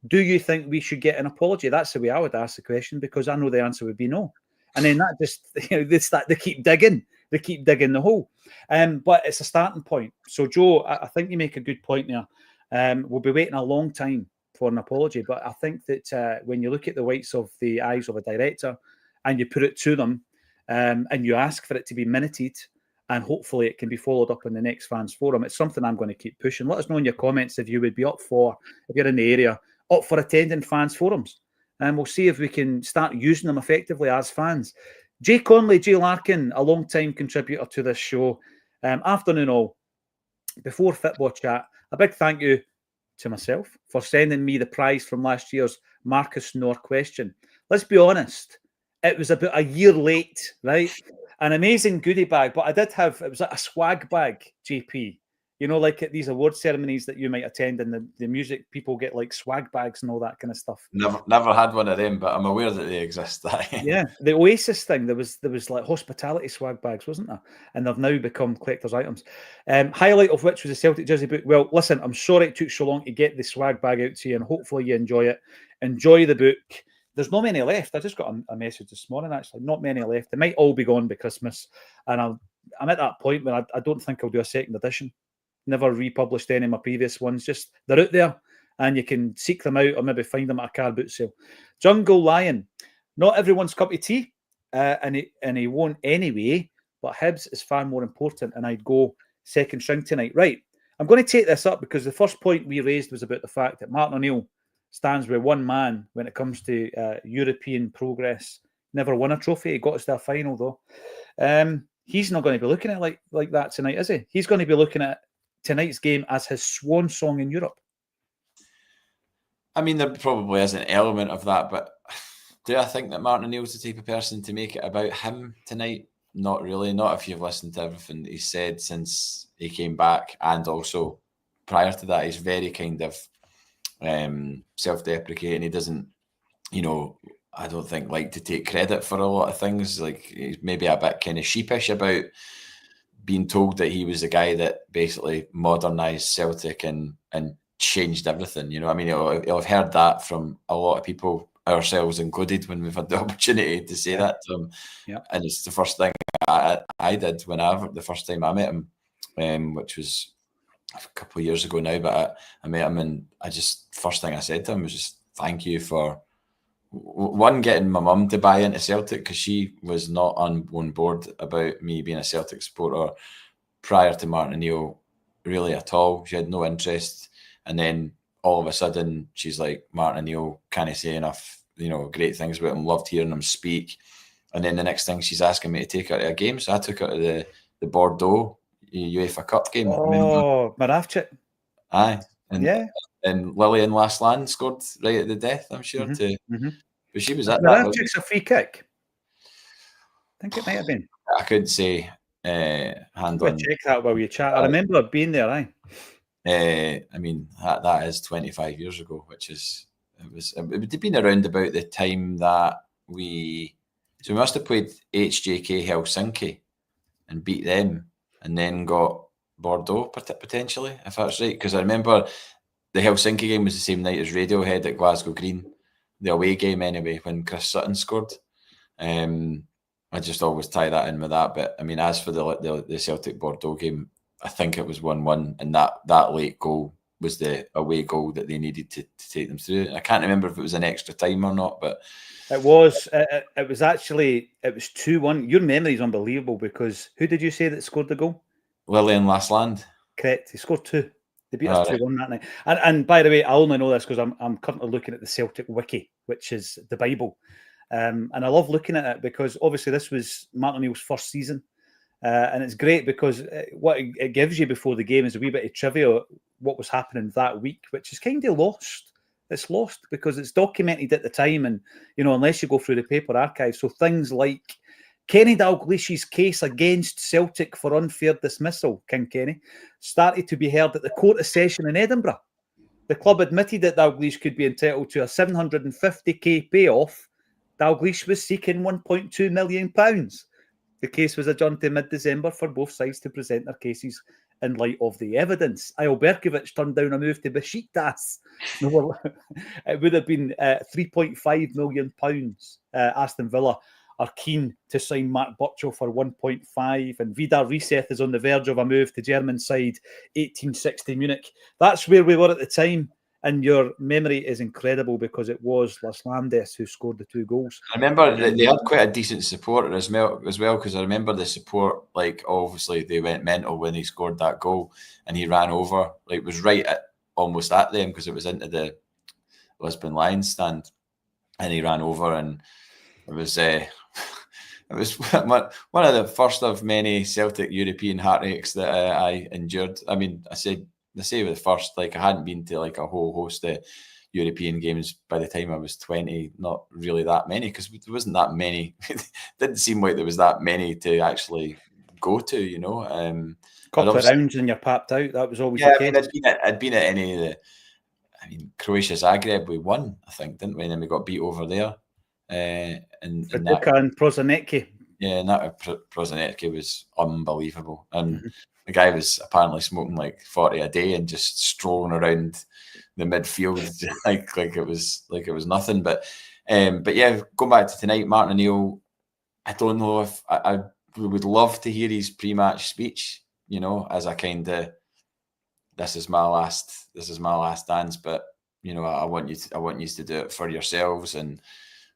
Do you think we should get an apology? That's the way I would ask the question, because I know the answer would be no. And then that just, you know, they keep digging they keep digging the hole. But it's a starting point. So, Joe, I think you make a good point there. We'll be waiting a long time for an apology, but I think that when you look at the whites of the eyes of a director and you put it to them and you ask for it to be minuted, and hopefully it can be followed up in the next fans forum, it's something I'm going to keep pushing. Let us know in your comments if you would be up for, if you're in the area, up for attending fans forums. And we'll see if we can start using them effectively as fans. Jay Conley, Jay Larkin, a long-time contributor to this show. Afternoon all. Before Football Chat, a big thank you to myself for sending me the prize from last year's Marcus Knorr question. Let's be honest, it was about a year late, right? An amazing goodie bag, but I did have, it was like a swag bag, JP. You know, like at these award ceremonies that you might attend and the music people get like swag bags and all that kind of stuff. Never had one of them, but I'm aware that they exist. Yeah, the Oasis thing, there was like hospitality swag bags, wasn't there? And they've now become collector's items. Highlight of which was the Celtic jersey book. Well, listen, I'm sorry it took so long to get the swag bag out to you, and hopefully you enjoy it. Enjoy the book. There's not many left. I just got a message this morning, actually. Not many left. They might all be gone by Christmas. And I'm at that point where I don't think I'll do a second edition. Never republished any of my previous ones. Just they're out there and you can seek them out or maybe find them at a car boot sale. Jungle Lion. Not everyone's cup of tea, and he won't anyway, but Hibs is far more important, and I'd go second string tonight. Right, I'm going to take this up because the first point we raised was about the fact that Martin O'Neill stands with one man when it comes to European progress. Never won a trophy. He got us to a final, though. He's not going to be looking at it like that tonight, is he? He's going to be looking at tonight's game as his swan song in Europe. I mean, there probably is an element of that, but do I think that Martin O'Neill's the type of person to make it about him tonight? Not really. Not if you've listened to everything he's said since he came back, and also prior to that, he's very kind of self-deprecating. He doesn't, I don't think like to take credit for a lot of things. Like he's maybe a bit kind of sheepish about being told that he was the guy that basically modernised Celtic and changed everything. I mean, he'll have heard that from a lot of people, ourselves included, when we've had the opportunity to say that to him. Yeah. And it's the first thing I did the first time I met him, which was a couple of years ago now, but I met him and first thing I said to him was just thank you for one, getting my mum to buy into Celtic, because she was not on board about me being a Celtic supporter prior to Martin O'Neill really at all. She had no interest, and then all of a sudden she's like, Martin O'Neill, can't say enough great things about him, loved hearing him speak. And then the next thing, she's asking me to take her to a game, so I took her to the Bordeaux UEFA Cup game. Oh, Maravchik. Aye. And Lillian Lastland scored right at the death, I'm sure. But she was at that. Maravchik's a free kick. I think it might have been. I couldn't say hand on. Check that while you chat. I remember being there, aye. I mean, that is 25 years ago, it would have been around about the time that we must have played HJK Helsinki and beat them, and then got Bordeaux potentially, if that's right. Because I remember the Helsinki game was the same night as Radiohead at Glasgow Green, the away game anyway, when Chris Sutton scored. I just always tie that in with that. But I mean, as for the Celtic Bordeaux game, I think it was 1-1, and that late goal was the away goal that they needed to take them through. I can't remember if it was an extra time or not, but it was. It was 2-1. Your memory is unbelievable, because who did you say that scored the goal? Lillian Lastland. Correct. He scored 2. They beat us 2-1 that night. And by the way, I only know this because I'm currently looking at the Celtic Wiki, which is the Bible. And I love looking at it because obviously this was Martin O'Neill's first season. And it's great because what it gives you before the game is a wee bit of trivia, what was happening that week, which is kind of lost. It's lost because it's documented at the time, and unless you go through the paper archives. So things like Kenny Dalglish's case against Celtic for unfair dismissal, King Kenny, started to be heard at the Court of Session in Edinburgh. The club admitted that Dalglish could be entitled to a £750,000 payoff. Dalglish was seeking £1.2 million. The case was adjourned to mid-December for both sides to present their cases in light of the evidence. Eyal Berkovic turned down a move to Besiktas. It would have been £3.5 million. Aston Villa are keen to sign Mark Burchill for 1.5, and Vidar Riseth is on the verge of a move to German side 1860 Munich. That's where we were at the time. And your memory is incredible because it was Las Landes who scored the 2 goals. I remember they had quite a decent supporter as well, because I remember the support, like, obviously they went mental when he scored that goal and he ran over, like, was right almost at them because it was into the Lisbon Lions stand, and he ran over, and it was it was one of the first of many Celtic European heartaches that I endured. I mean, I say with the first, like, I hadn't been to like a whole host of European games by the time I was 20, not really that many, because there wasn't that many. It didn't seem like there was that many to actually go to, you know. Couple of rounds and you're papped out. That was always the case. I mean, I'd been at any of the, I mean, Croatia Zagreb, we won, I think, didn't we? And then we got beat over there. And Prozanecki. Yeah, and that Prozanecki was unbelievable. And the guy was apparently smoking like 40 a day and just strolling around the midfield like it was nothing. But yeah, going back to tonight, Martin O'Neill, I don't know if I would love to hear his pre-match speech, you know, as a kind of, this is my last dance, but you know, I want you to do it for yourselves, and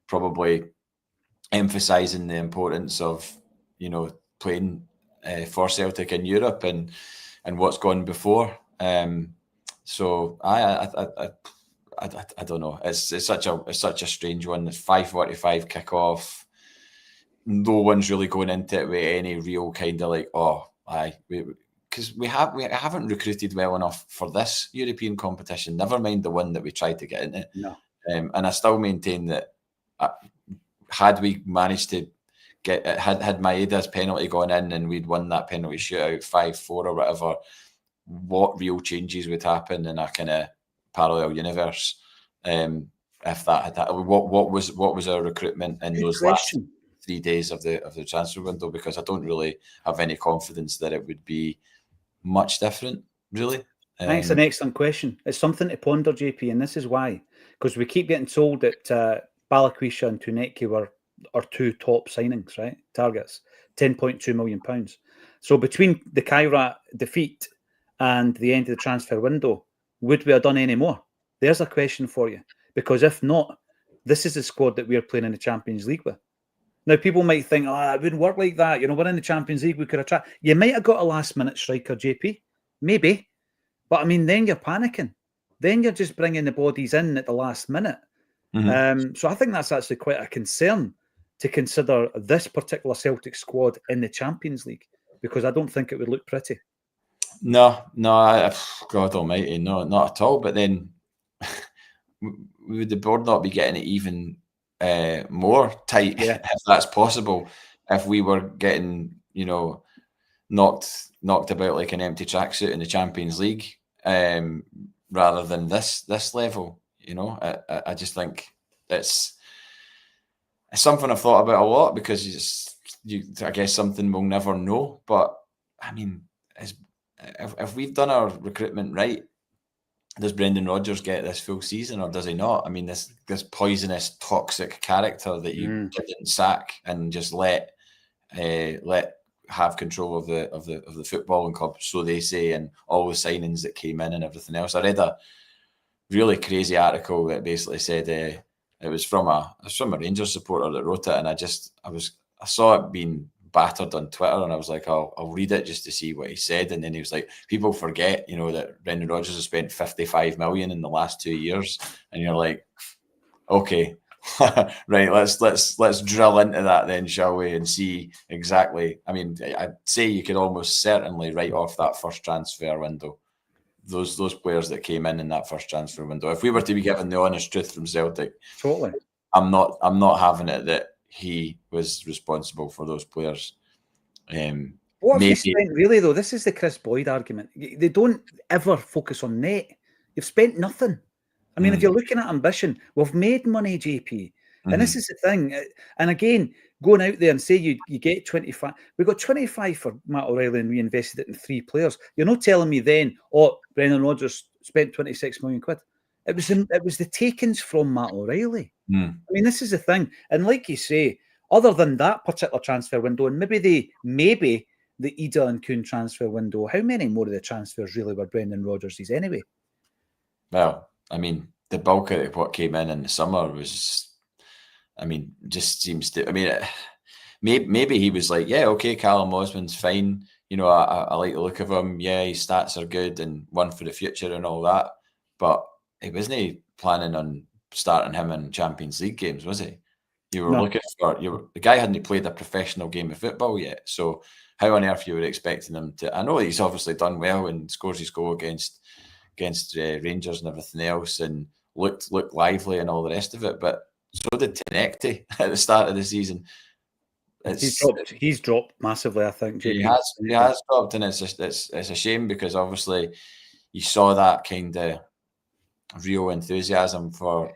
probably emphasising the importance of, you know, playing for Celtic in Europe and what's gone before. So I don't know. It's such a strange one. It's 5:45 kickoff. No one's really going into it with any real kind of like, because we haven't recruited well enough for this European competition. Never mind the one that we tried to get into. No. And I still maintain that had we managed to had Maeda's penalty gone in and we'd won that penalty shootout 5-4 or whatever, what real changes would happen in a kind of parallel universe? If that had happened, what was our recruitment in those last 3 days of the transfer window? Because I don't really have any confidence that it would be much different, really. I think it's an excellent question. It's something to ponder, JP, and this is why. Because we keep getting told that Balikwisha and Tunecki were our 2 top signings, right? Targets, £10.2 million. So between the Kairat defeat and the end of the transfer window, would we have done any more? There's a question for you. Because if not, this is the squad that we're playing in the Champions League with. Now, people might think, it wouldn't work like that. You know, we're in the Champions League, we could attract. You might have got a last-minute striker, JP. Maybe. But, I mean, then you're panicking. Then you're just bringing the bodies in at the last minute. So I think that's actually quite a concern to consider this particular Celtic squad in the Champions League, because I don't think it would look pretty. No, God almighty, no, not at all. But then would the board not be getting it even more tight, if that's possible, if we were getting, you know, knocked about like an empty tracksuit in the Champions League, rather than this level? You know, I just think it's something I've thought about a lot, because I guess something we'll never know. But I mean, if we've done our recruitment right, does Brendan Rodgers get this full season or does he not? I mean, this poisonous, toxic character that you didn't sack and just let have control of the footballing club, so they say, and all the signings that came in and everything else. I read a really crazy article that basically said it was from a Rangers supporter that wrote it, and I saw it being battered on Twitter, and I was like, I'll read it just to see what he said. And then he was like, people forget, you know, that Brendan Rodgers has spent 55 million in the last 2 years, and you're like, okay, right, let's drill into that then, shall we, and see exactly. I mean, I'd say you could almost certainly write off that first transfer window, those players that came in that first transfer window. If we were to be given the honest truth from Celtic, totally, I'm not having it that he was responsible for those players. What have you spent, really, though? This is the Chris Boyd argument. They don't ever focus on net. You've spent nothing. I mean, if you're looking at ambition, we've made money, JP. And this is the thing. And again, going out there and say you get 25. We got 25 for Matt O'Reilly and we invested it in 3 players. You're not telling me then, Brendan Rodgers spent 26 million quid. It was the takings from Matt O'Reilly. I mean, this is the thing. And like you say, other than that particular transfer window, and maybe the Ida and Kuhn transfer window, how many more of the transfers really were Brendan Rodgers' anyway? Well, I mean, the bulk of what came in the summer was, I mean, just seems to, I mean, maybe he was like, yeah, okay, Callum Osman's fine. You know, I like the look of him. Yeah, his stats are good and one for the future and all that. But he wasn't planning on starting him in Champions League games, was he? You were looking for the guy hadn't played a professional game of football yet. So how on earth you were expecting him to? I know he's obviously done well and scores his goal against Rangers and everything else, and looked lively and all the rest of it. But so did Tenecti at the start of the season. He's dropped massively, I think. JP. He has dropped, and it's a shame because obviously you saw that kind of real enthusiasm for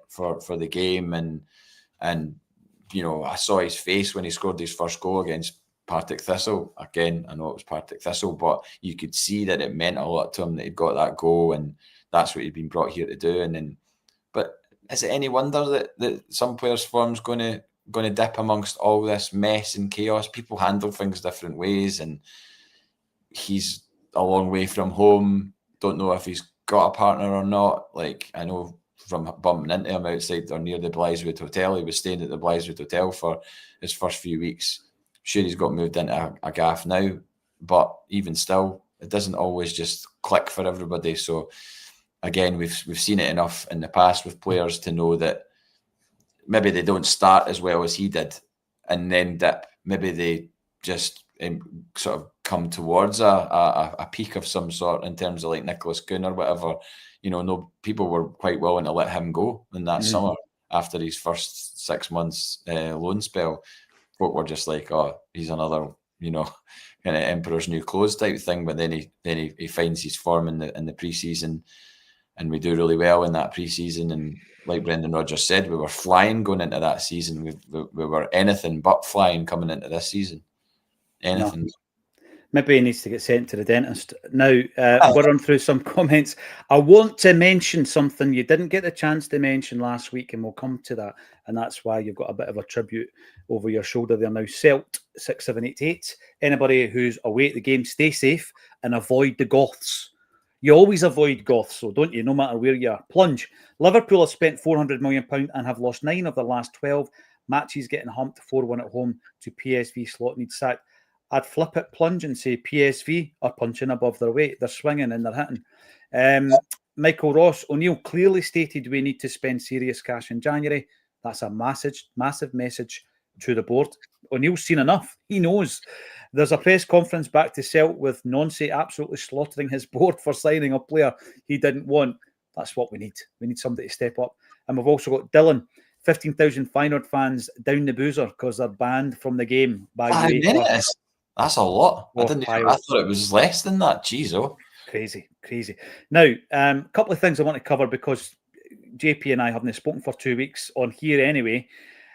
the game, and you know, I saw his face when he scored his first goal against Partick Thistle. Again, I know it was Partick Thistle, but you could see that it meant a lot to him that he'd got that goal, and that's what he'd been brought here to do. But is it any wonder that some players' form's going to dip amongst all this mess and chaos? People handle things different ways, and he's a long way from home. Don't know if he's got a partner or not. Like, I know from bumping into him outside or near the Blythewood Hotel, he was staying at the Blythewood Hotel for his first few weeks. Sure, he's got moved into a gaff now, but even still, it doesn't always just click for everybody. So again, we've seen it enough in the past with players to know that maybe they don't start as well as he did and then dip. Maybe they just sort of come towards a peak of some sort in terms of like Nicholas Kuhn or whatever. You know, no, people were quite willing to let him go in that summer after his first 6 months loan spell. Folk were just like, oh, he's another, you know, kind of Emperor's New Clothes type thing. But then he finds his form in the pre-season, and we do really well in that pre-season. And like Brendan Rodgers said, we were flying going into that season. We were anything but flying coming into this season. Anything. No. Maybe he needs to get sent to the dentist. Now, we'll run through some comments. I want to mention something you didn't get the chance to mention last week, and we'll come to that. And that's why you've got a bit of a tribute over your shoulder there now. Celt 6788. Anybody who's away at the game, stay safe and avoid the Goths. You always avoid Goths, so don't you, no matter where you are. Plunge. Liverpool have spent £400 million and have lost 9 of their last 12 matches, getting humped 4-1 at home to PSV. Slot needs sacked. I'd flip it, Plunge, and say PSV are punching above their weight. They're swinging and they're hitting. Michael Ross, O'Neill clearly stated we need to spend serious cash in January. That's a massive message to the board. O'Neill's seen enough. He knows. There's a press conference back to Celt with Nonce absolutely slaughtering his board for signing a player he didn't want. That's what we need. We need somebody to step up. And we've also got Dylan. 15,000 Feyenoord fans down the boozer because they're banned from the game by UEFA. That's a lot. I thought it was less than that. Jeez, Crazy. Now, a couple of things I want to cover because JP and I haven't spoken for 2 weeks on here anyway.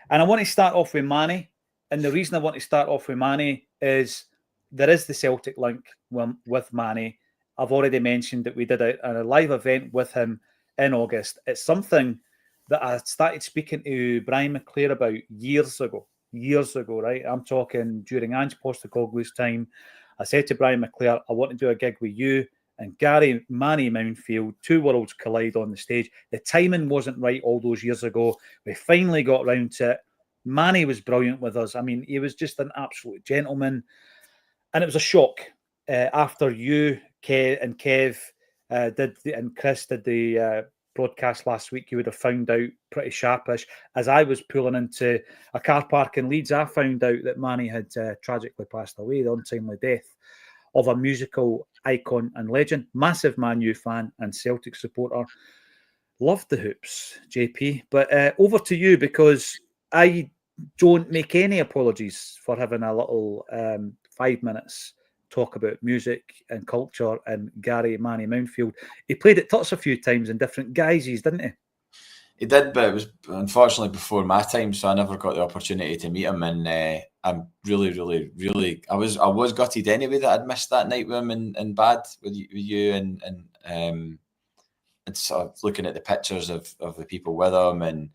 And I want to start off with Manny. And the reason I want to start off with Manny is there is the Celtic link with Manny. I've already mentioned that we did a live event with him in August. It's something that I started speaking to Brian McClare about years ago, right? I'm talking during Ange Postecoglou's time. I said to Brian McClare, I want to do a gig with you and Gary Manny Mountfield. 2 worlds collide on the stage. The timing wasn't right all those years ago. We finally got round to it. Manny was brilliant with us. I mean, he was just an absolute gentleman. And it was a shock after you, Kev, and Chris did the broadcast last week. You would have found out pretty sharpish. As I was pulling into a car park in Leeds, I found out that Manny had tragically passed away, the untimely death of a musical icon and legend. Massive Man U fan and Celtic supporter. Loved the hoops, JP. But over to you, because I don't make any apologies for having a little 5 minutes talk about music and culture and Gary Manny Mountfield. He played at Tuts a few times in different guises, didn't he? He did, but it was unfortunately before my time, so I never got the opportunity to meet him. And I'm really, I was gutted anyway that I'd missed that night with him in Bad with you and sort of looking at the pictures of the people with him and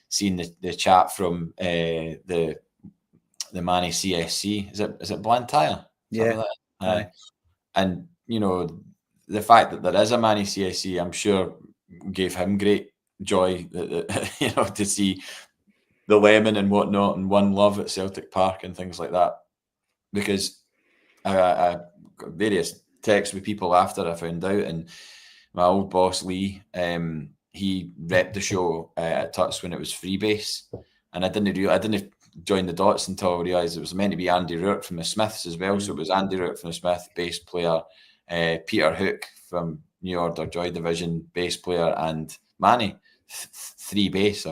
seeing the chat from the the Manny CSC. Is it Blantyre? Yeah. Like that? And the fact that there is a Manny CSC, I'm sure gave him great joy that to see the lemon and whatnot and One Love at Celtic Park and things like that. Because I got various texts with people after I found out, and my old boss Lee, he repped the show at Tuts when it was Freebase, and I didn't join the dots until I realised it was meant to be Andy Rourke from the Smiths as well. So it was Andy Rourke from the Smiths, bass player, Peter Hook from New Order Joy Division, bass player, and Manny, free bass.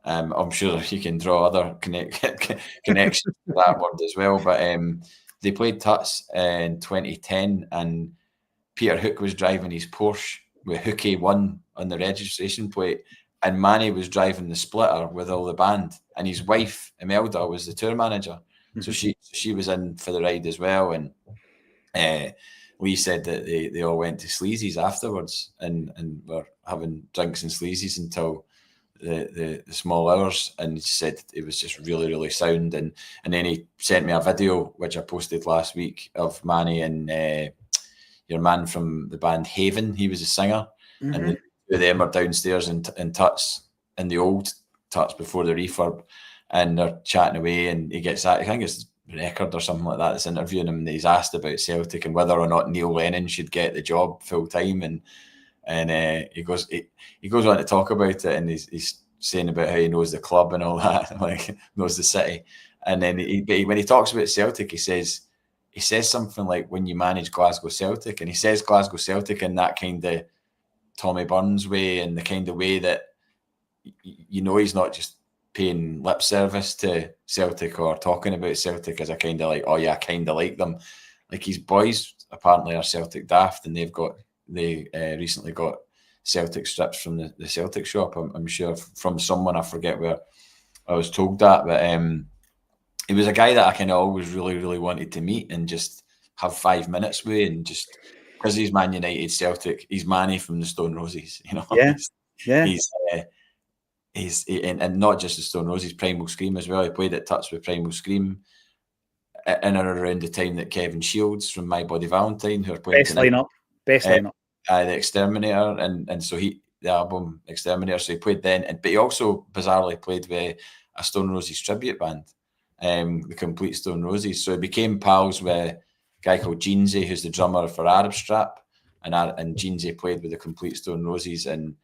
I'm sure you can draw other connections to that word as well. But they played Tuts in 2010, and Peter Hook was driving his Porsche with Hook A1 on the registration plate, and Manny was driving the Splitter with all the band, and his wife Imelda was the tour manager. Mm-hmm. So she was in for the ride as well, and Lee said that they all went to Sleazy's afterwards and were having drinks and Sleazy's until the small hours, and he said it was just really, really sound. And then he sent me a video which I posted last week of Manny and your man from the band Haven. He was a singer, mm-hmm. and the two of them are downstairs in Tuts, in the old Tuts before the refurb, and they're chatting away, and he gets that, I think it's Record or something like that, that's interviewing him, and he's asked about Celtic and whether or not Neil Lennon should get the job full time, and he goes on to talk about it, and he's saying about how he knows the club and all that, like knows the city, and then when he talks about Celtic, he says something like, when you manage Glasgow Celtic, and he says Glasgow Celtic in that kind of Tommy Burns way, and the kind of way that he's not just paying lip service to Celtic or talking about Celtic as a kind of like, oh yeah, I kind of like them. Like, his boys apparently are Celtic daft, and they recently got Celtic strips from the Celtic shop. I'm sure from someone, I forget where I was told that, but he was a guy that I kind of always really, really wanted to meet and just have 5 minutes with, and just because he's Man United, Celtic, he's Manny from the Stone Roses, He's not just the Stone Roses, Primal Scream as well. He played at Tuts with Primal Scream in and around the time that Kevin Shields from My Bloody Valentine, who are playing best lineup, the Exterminator, and so the album Exterminator. So he played then, but he also bizarrely played with a Stone Roses tribute band, the Complete Stone Roses. So he became pals with a guy called Jeansy, who's the drummer for Arab Strap, and Jeansy played with the Complete Stone Roses. And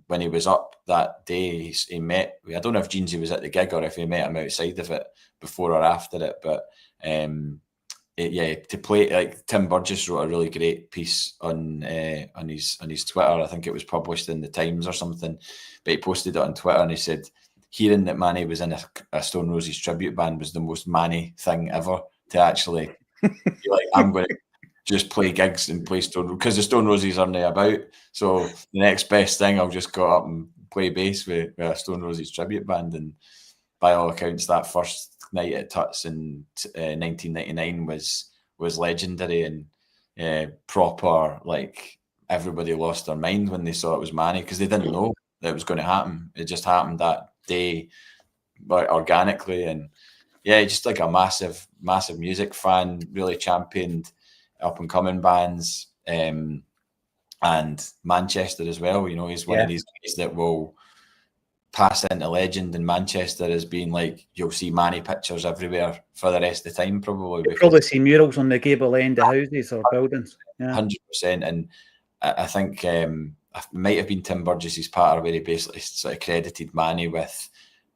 when he was up that day, he met, I don't know if Jeansy was at the gig or if he met him outside of it before or after it, but to play, like, Tim Burgess wrote a really great piece on his Twitter. I think it was published in the Times or something, but he posted it on Twitter, and he said hearing that Manny was in a Stone Roses tribute band was the most Manny thing ever, to actually be like, I'm going to just play gigs and play Stone, because the Stone Roses aren't about. So the next best thing, I'll just go up and play bass with a Stone Roses tribute band. And by all accounts, that first night at Tuts in 1999 was legendary, and proper, like, everybody lost their mind when they saw it was Manny, because they didn't know that it was going to happen. It just happened that day, organically. And just like a massive music fan, really championed up and coming bands, and Manchester as well. He's one of these guys that will pass into legend in Manchester as being like, you'll see Manny pictures everywhere for the rest of the time, probably. You'll probably see murals on the gable end of houses or buildings. 100%. And I think it might have been Tim Burgess's part where he basically sort of credited Manny with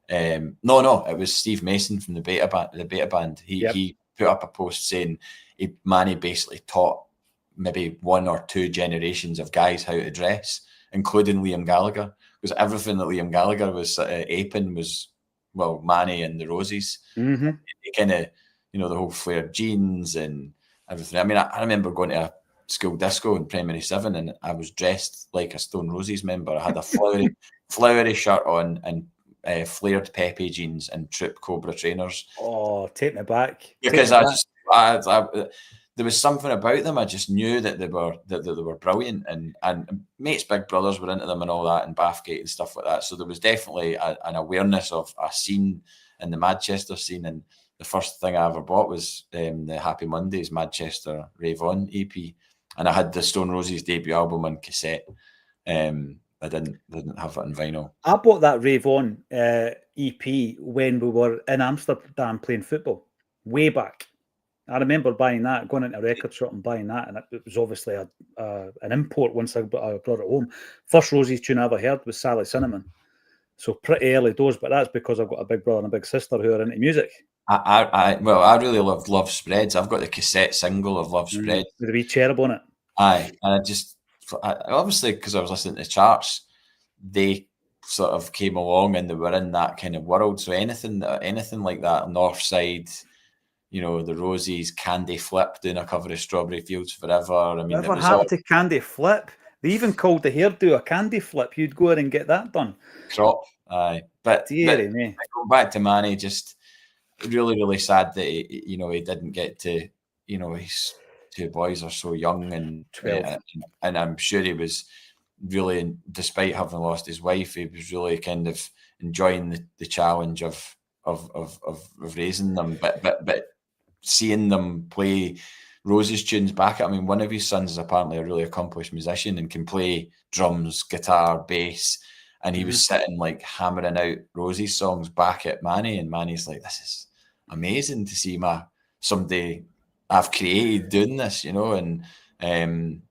no, it was Steve Mason from the Beta Band. He put up a post saying Manny basically taught maybe one or two generations of guys how to dress, including Liam Gallagher, because everything that Liam Gallagher was aping was, well, Manny and the Roses. Mm-hmm. He kind of, the whole flared jeans and everything. I mean, I remember going to a school disco in Primary 7, and I was dressed like a Stone Roses member. I had a flowery shirt on and flared Pepe jeans and Troop Cobra trainers. Oh, take me back. Because there was something about them. I just knew that they were brilliant, and mates' big brothers were into them and all that, and Bathgate and stuff like that. So there was definitely an awareness of a scene the Manchester scene, and the first thing I ever bought was the Happy Mondays Manchester Rave On EP, and I had the Stone Roses debut album on cassette. I didn't have it on vinyl. I bought that Rave On EP when we were in Amsterdam playing football, way back. I remember buying that, going into a record shop and buying that, and it was obviously an import once I brought it home. First Roses tune I ever heard was Sally Cinnamon. So pretty early doors, but that's because I've got a big brother and a big sister who are into music. I really loved Love Spreads. I've got the cassette single of Love Spreads. With a wee cherub on it. Aye, and obviously because I was listening to the charts, they sort of came along and they were in that kind of world. So anything like that, North Side, you know, the Roses, Candy Flip doing a cover of Strawberry Fields Forever. I mean, whatever happened to Candy Flip? They even called the hairdo a Candy Flip. You'd go in and get that done. Crop, aye. But me. Going back to Manny, just really, really sad that he didn't get to, his two boys are so young, and 12. And I'm sure he was really, despite having lost his wife, he was really kind of enjoying the challenge of raising them, but seeing them play Roses tunes back. I mean, one of his sons is apparently a really accomplished musician and can play drums, guitar, bass, and he was sitting like hammering out Roses songs back at Manny, and Manny's like, "This is amazing to see somebody I've created doing this," and then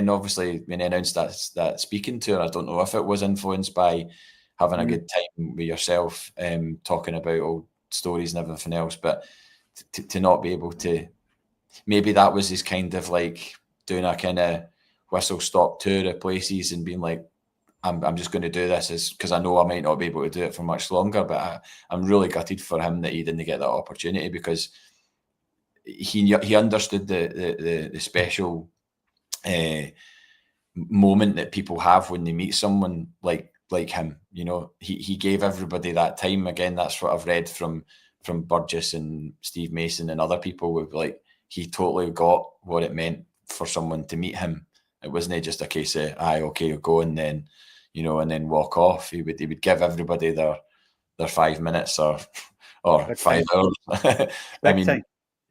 obviously when they announced that speaking tour, I don't know if it was influenced by having a good time with yourself, talking about old stories and everything else, but to not be able to, maybe that was his kind of like doing a kind of whistle stop tour of places and being like, I'm just going to do this because I know I might not be able to do it for much longer, but I'm really gutted for him that he didn't get that opportunity, because he understood the special moment that people have when they meet someone like him. He gave everybody that time. Again, that's what I've read from Burgess and Steve Mason and other people, with like, he totally got what it meant for someone to meet him. It wasn't just a case of, okay, go, and then and then walk off. He would give everybody their 5 minutes or 5 hours. I mean,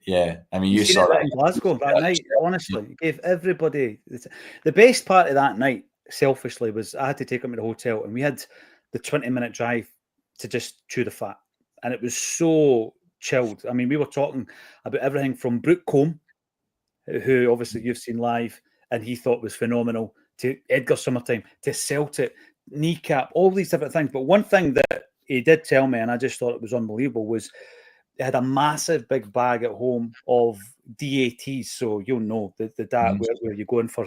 yeah. I mean, you saw that in Glasgow that night. Honestly, he gave everybody the best part of that night. Selfishly, was I had to take him to the hotel, and we had the 20-minute drive to just chew the fat, and it was so chilled. I mean, we were talking about everything from Brooke Combe, who obviously you've seen live and he thought was phenomenal, to Edgar Summertime, to Celtic, Kneecap, all these different things. But one thing that he did tell me, and I just thought it was unbelievable, was he had a massive big bag at home of DATs. So you'll know the DAT where you go in for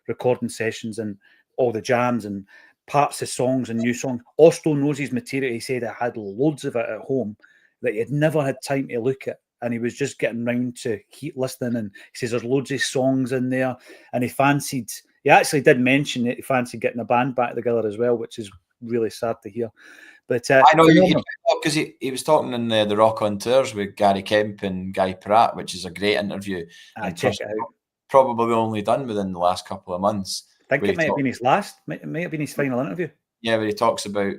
recording sessions and all the jams and parts of songs and new songs. Oslo knows his material. He said I had loads of it at home that he had never had time to look at, and he was just getting round to keep listening. And he says there's loads of songs in there, and he actually did mention that he fancied getting a band back together as well, which is really sad to hear. But I know, because he was talking in the Rock on Tours with Gary Kemp and Guy Pratt, which is a great interview. And check it out. Probably only done within the last couple of months. I think it might have been his last, might have been his final interview. Yeah, where he talks about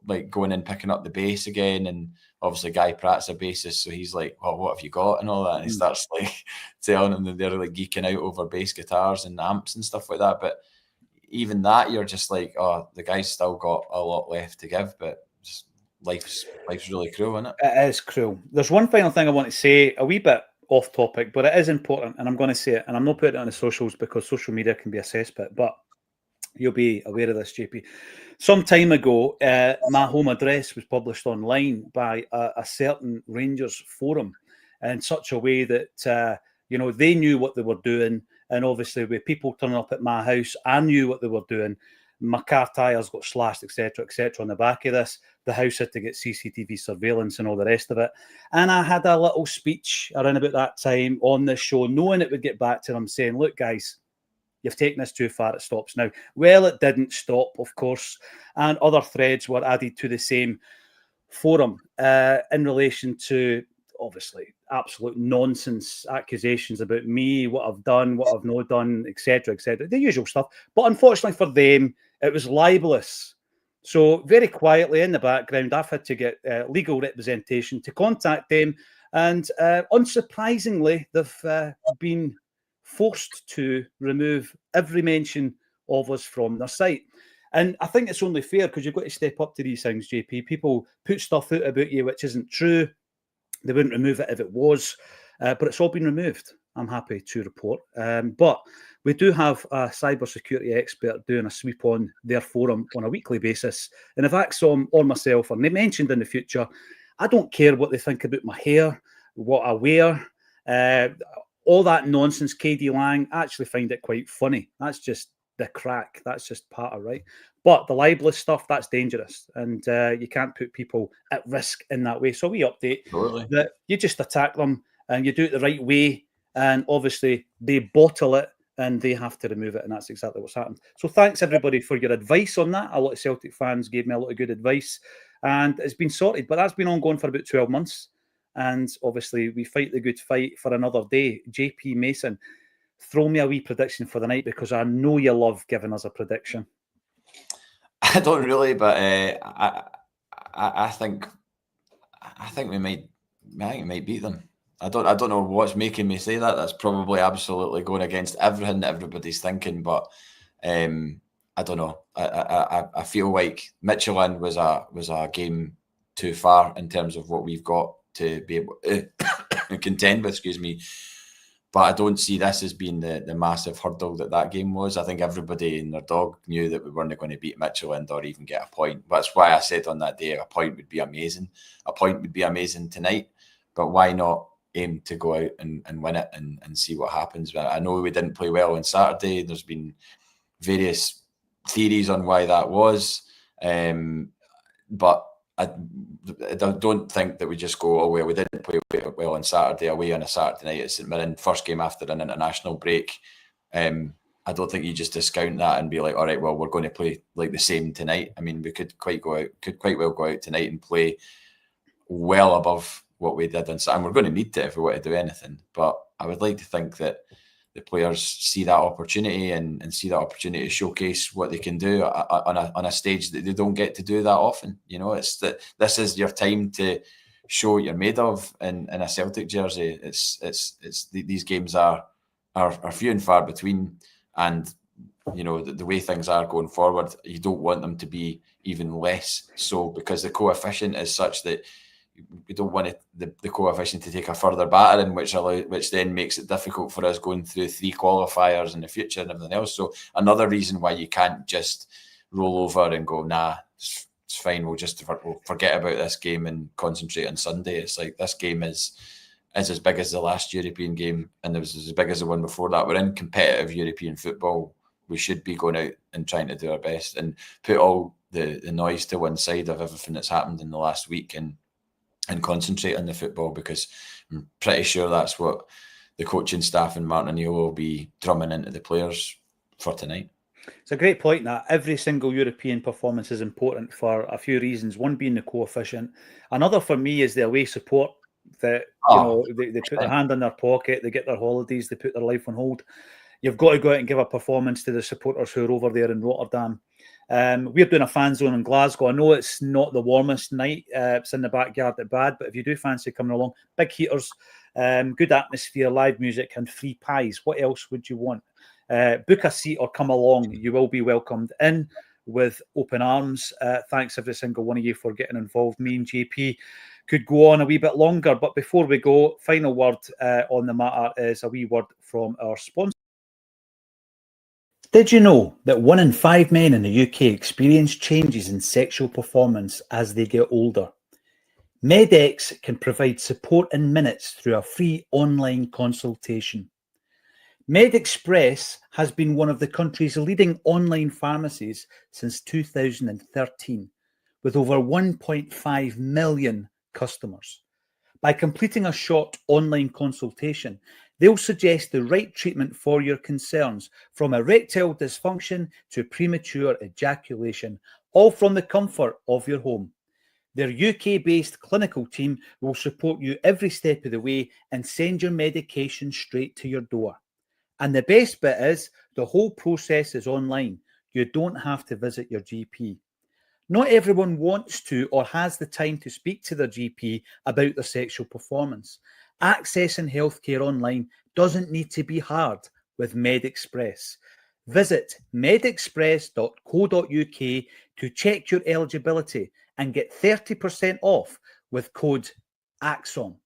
like going and picking up the bass again, and obviously Guy Pratt's a bassist, so he's like, "Well, what have you got?" and all that, and he starts like telling them that they're like geeking out over bass guitars and amps and stuff like that. But even that, you're just like, oh, the guy's still got a lot left to give, but just life's really cruel, isn't it? It is cruel. There's one final thing I want to say, a wee bit off topic, but it is important, and I'm going to say it, and I'm not putting it on the socials because social media can be a cesspit, but you'll be aware of this, JP. Some time ago, my home address was published online by a certain Rangers forum in such a way that, they knew what they were doing. And obviously, with people turning up at my house, I knew what they were doing. My car tyres got slashed, etc., on the back of this. The house had to get CCTV surveillance and all the rest of it. And I had a little speech around about that time on this show, knowing it would get back to them, saying, look, guys, you've taken this too far, it stops now. Well, it didn't stop, of course. And other threads were added to the same forum in relation to, obviously, absolute nonsense accusations about me, what I've done, what I've not done, etc., the usual stuff. But unfortunately for them, it was libelous. So very quietly in the background, I've had to get legal representation to contact them. And unsurprisingly, they've been forced to remove every mention of us from their site. And I think it's only fair because you've got to step up to these things, JP. People put stuff out about you which isn't true. They wouldn't remove it if it was, but it's all been removed, I'm happy to report. But we do have a cybersecurity expert doing a sweep on their forum on a weekly basis. And if Acsom or myself are mentioned in the future, I don't care what they think about my hair, what I wear, all that nonsense, KD Lang. I actually find it quite funny. That's just the crack. That's just part of right. But the libelous stuff, that's dangerous. And you can't put people at risk in that way. So we update that you just attack them and you do it the right way. And obviously they bottle it and they have to remove it. And that's exactly what's happened. So thanks everybody for your advice on that. A lot of Celtic fans gave me a lot of good advice and it's been sorted. But that's been ongoing for about 12 months. And obviously we fight the good fight for another day. JP Mason, throw me a wee prediction for the night because I know you love giving us a prediction. I don't really, but I think we might beat them. I don't know what's making me say that. That's probably absolutely going against everything that everybody's thinking. But I don't know. I feel like Michelin was a game too far in terms of what we've got to be able to contend with. Excuse me. But I don't see this as being the massive hurdle that game was. I think everybody and their dog knew that we weren't going to beat Michelin or even get a point. That's why I said on that day a point would be amazing. A point would be amazing tonight. But why not aim to go out and win it and see what happens? I know we didn't play well on Saturday. There's been various theories on why that was. But I don't think that we just go, oh, well, we didn't play well on Saturday, away on a Saturday night at St Mirren, first game after an international break. I don't think you just discount that and be like, all right, well, we're going to play like the same tonight. I mean, we could quite well go out tonight and play well above what we did on Saturday. And we're going to need to if we want to do anything. But I would like to think that the players see that opportunity and see that opportunity to showcase what they can do on a stage that they don't get to do that often. You know, it's that this is your time to show what you're made of in a Celtic jersey. These games are few and far between, and you know the way things are going forward, you don't want them to be even less so because the coefficient is such that we don't want the coefficient to take a further battering, which then makes it difficult for us going through 3 qualifiers in the future and everything else. So another reason why you can't just roll over and go, nah, it's fine. We'll forget about this game and concentrate on Sunday. It's like this game is as big as the last European game, and it was as big as the one before that. We're in competitive European football. We should be going out and trying to do our best and put all the noise to one side of everything that's happened in the last week and concentrate on the football, because I'm pretty sure that's what the coaching staff and Martin O'Neill will be drumming into the players for tonight. It's a great point that every single European performance is important for a few reasons. One being the coefficient. Another for me is the away support. That they put their hand in their pocket, they get their holidays, they put their life on hold. You've got to go out and give a performance to the supporters who are over there in Rotterdam. We're doing a fan zone in Glasgow. I know it's not the warmest night. It's in the backyard at Bad, but if you do fancy coming along, big heaters, good atmosphere, live music and free pies. What else would you want? Book a seat or come along. You will be welcomed in with open arms. Thanks every single one of you for getting involved. Me and JP could go on a wee bit longer, but before we go, final word on the matter is a wee word from our sponsor. Did you know that 1 in 5 men in the UK experience changes in sexual performance as they get older? MedX can provide support in minutes through a free online consultation. MedExpress has been one of the country's leading online pharmacies since 2013, with over 1.5 million customers. By completing a short online consultation, they'll suggest the right treatment for your concerns, from erectile dysfunction to premature ejaculation, all from the comfort of your home. Their UK-based clinical team will support you every step of the way and send your medication straight to your door. And the best bit is, the whole process is online. You don't have to visit your GP. Not everyone wants to or has the time to speak to their GP about their sexual performance. Accessing healthcare online doesn't need to be hard with MedExpress. Visit medexpress.co.uk to check your eligibility and get 30% off with code Acsom.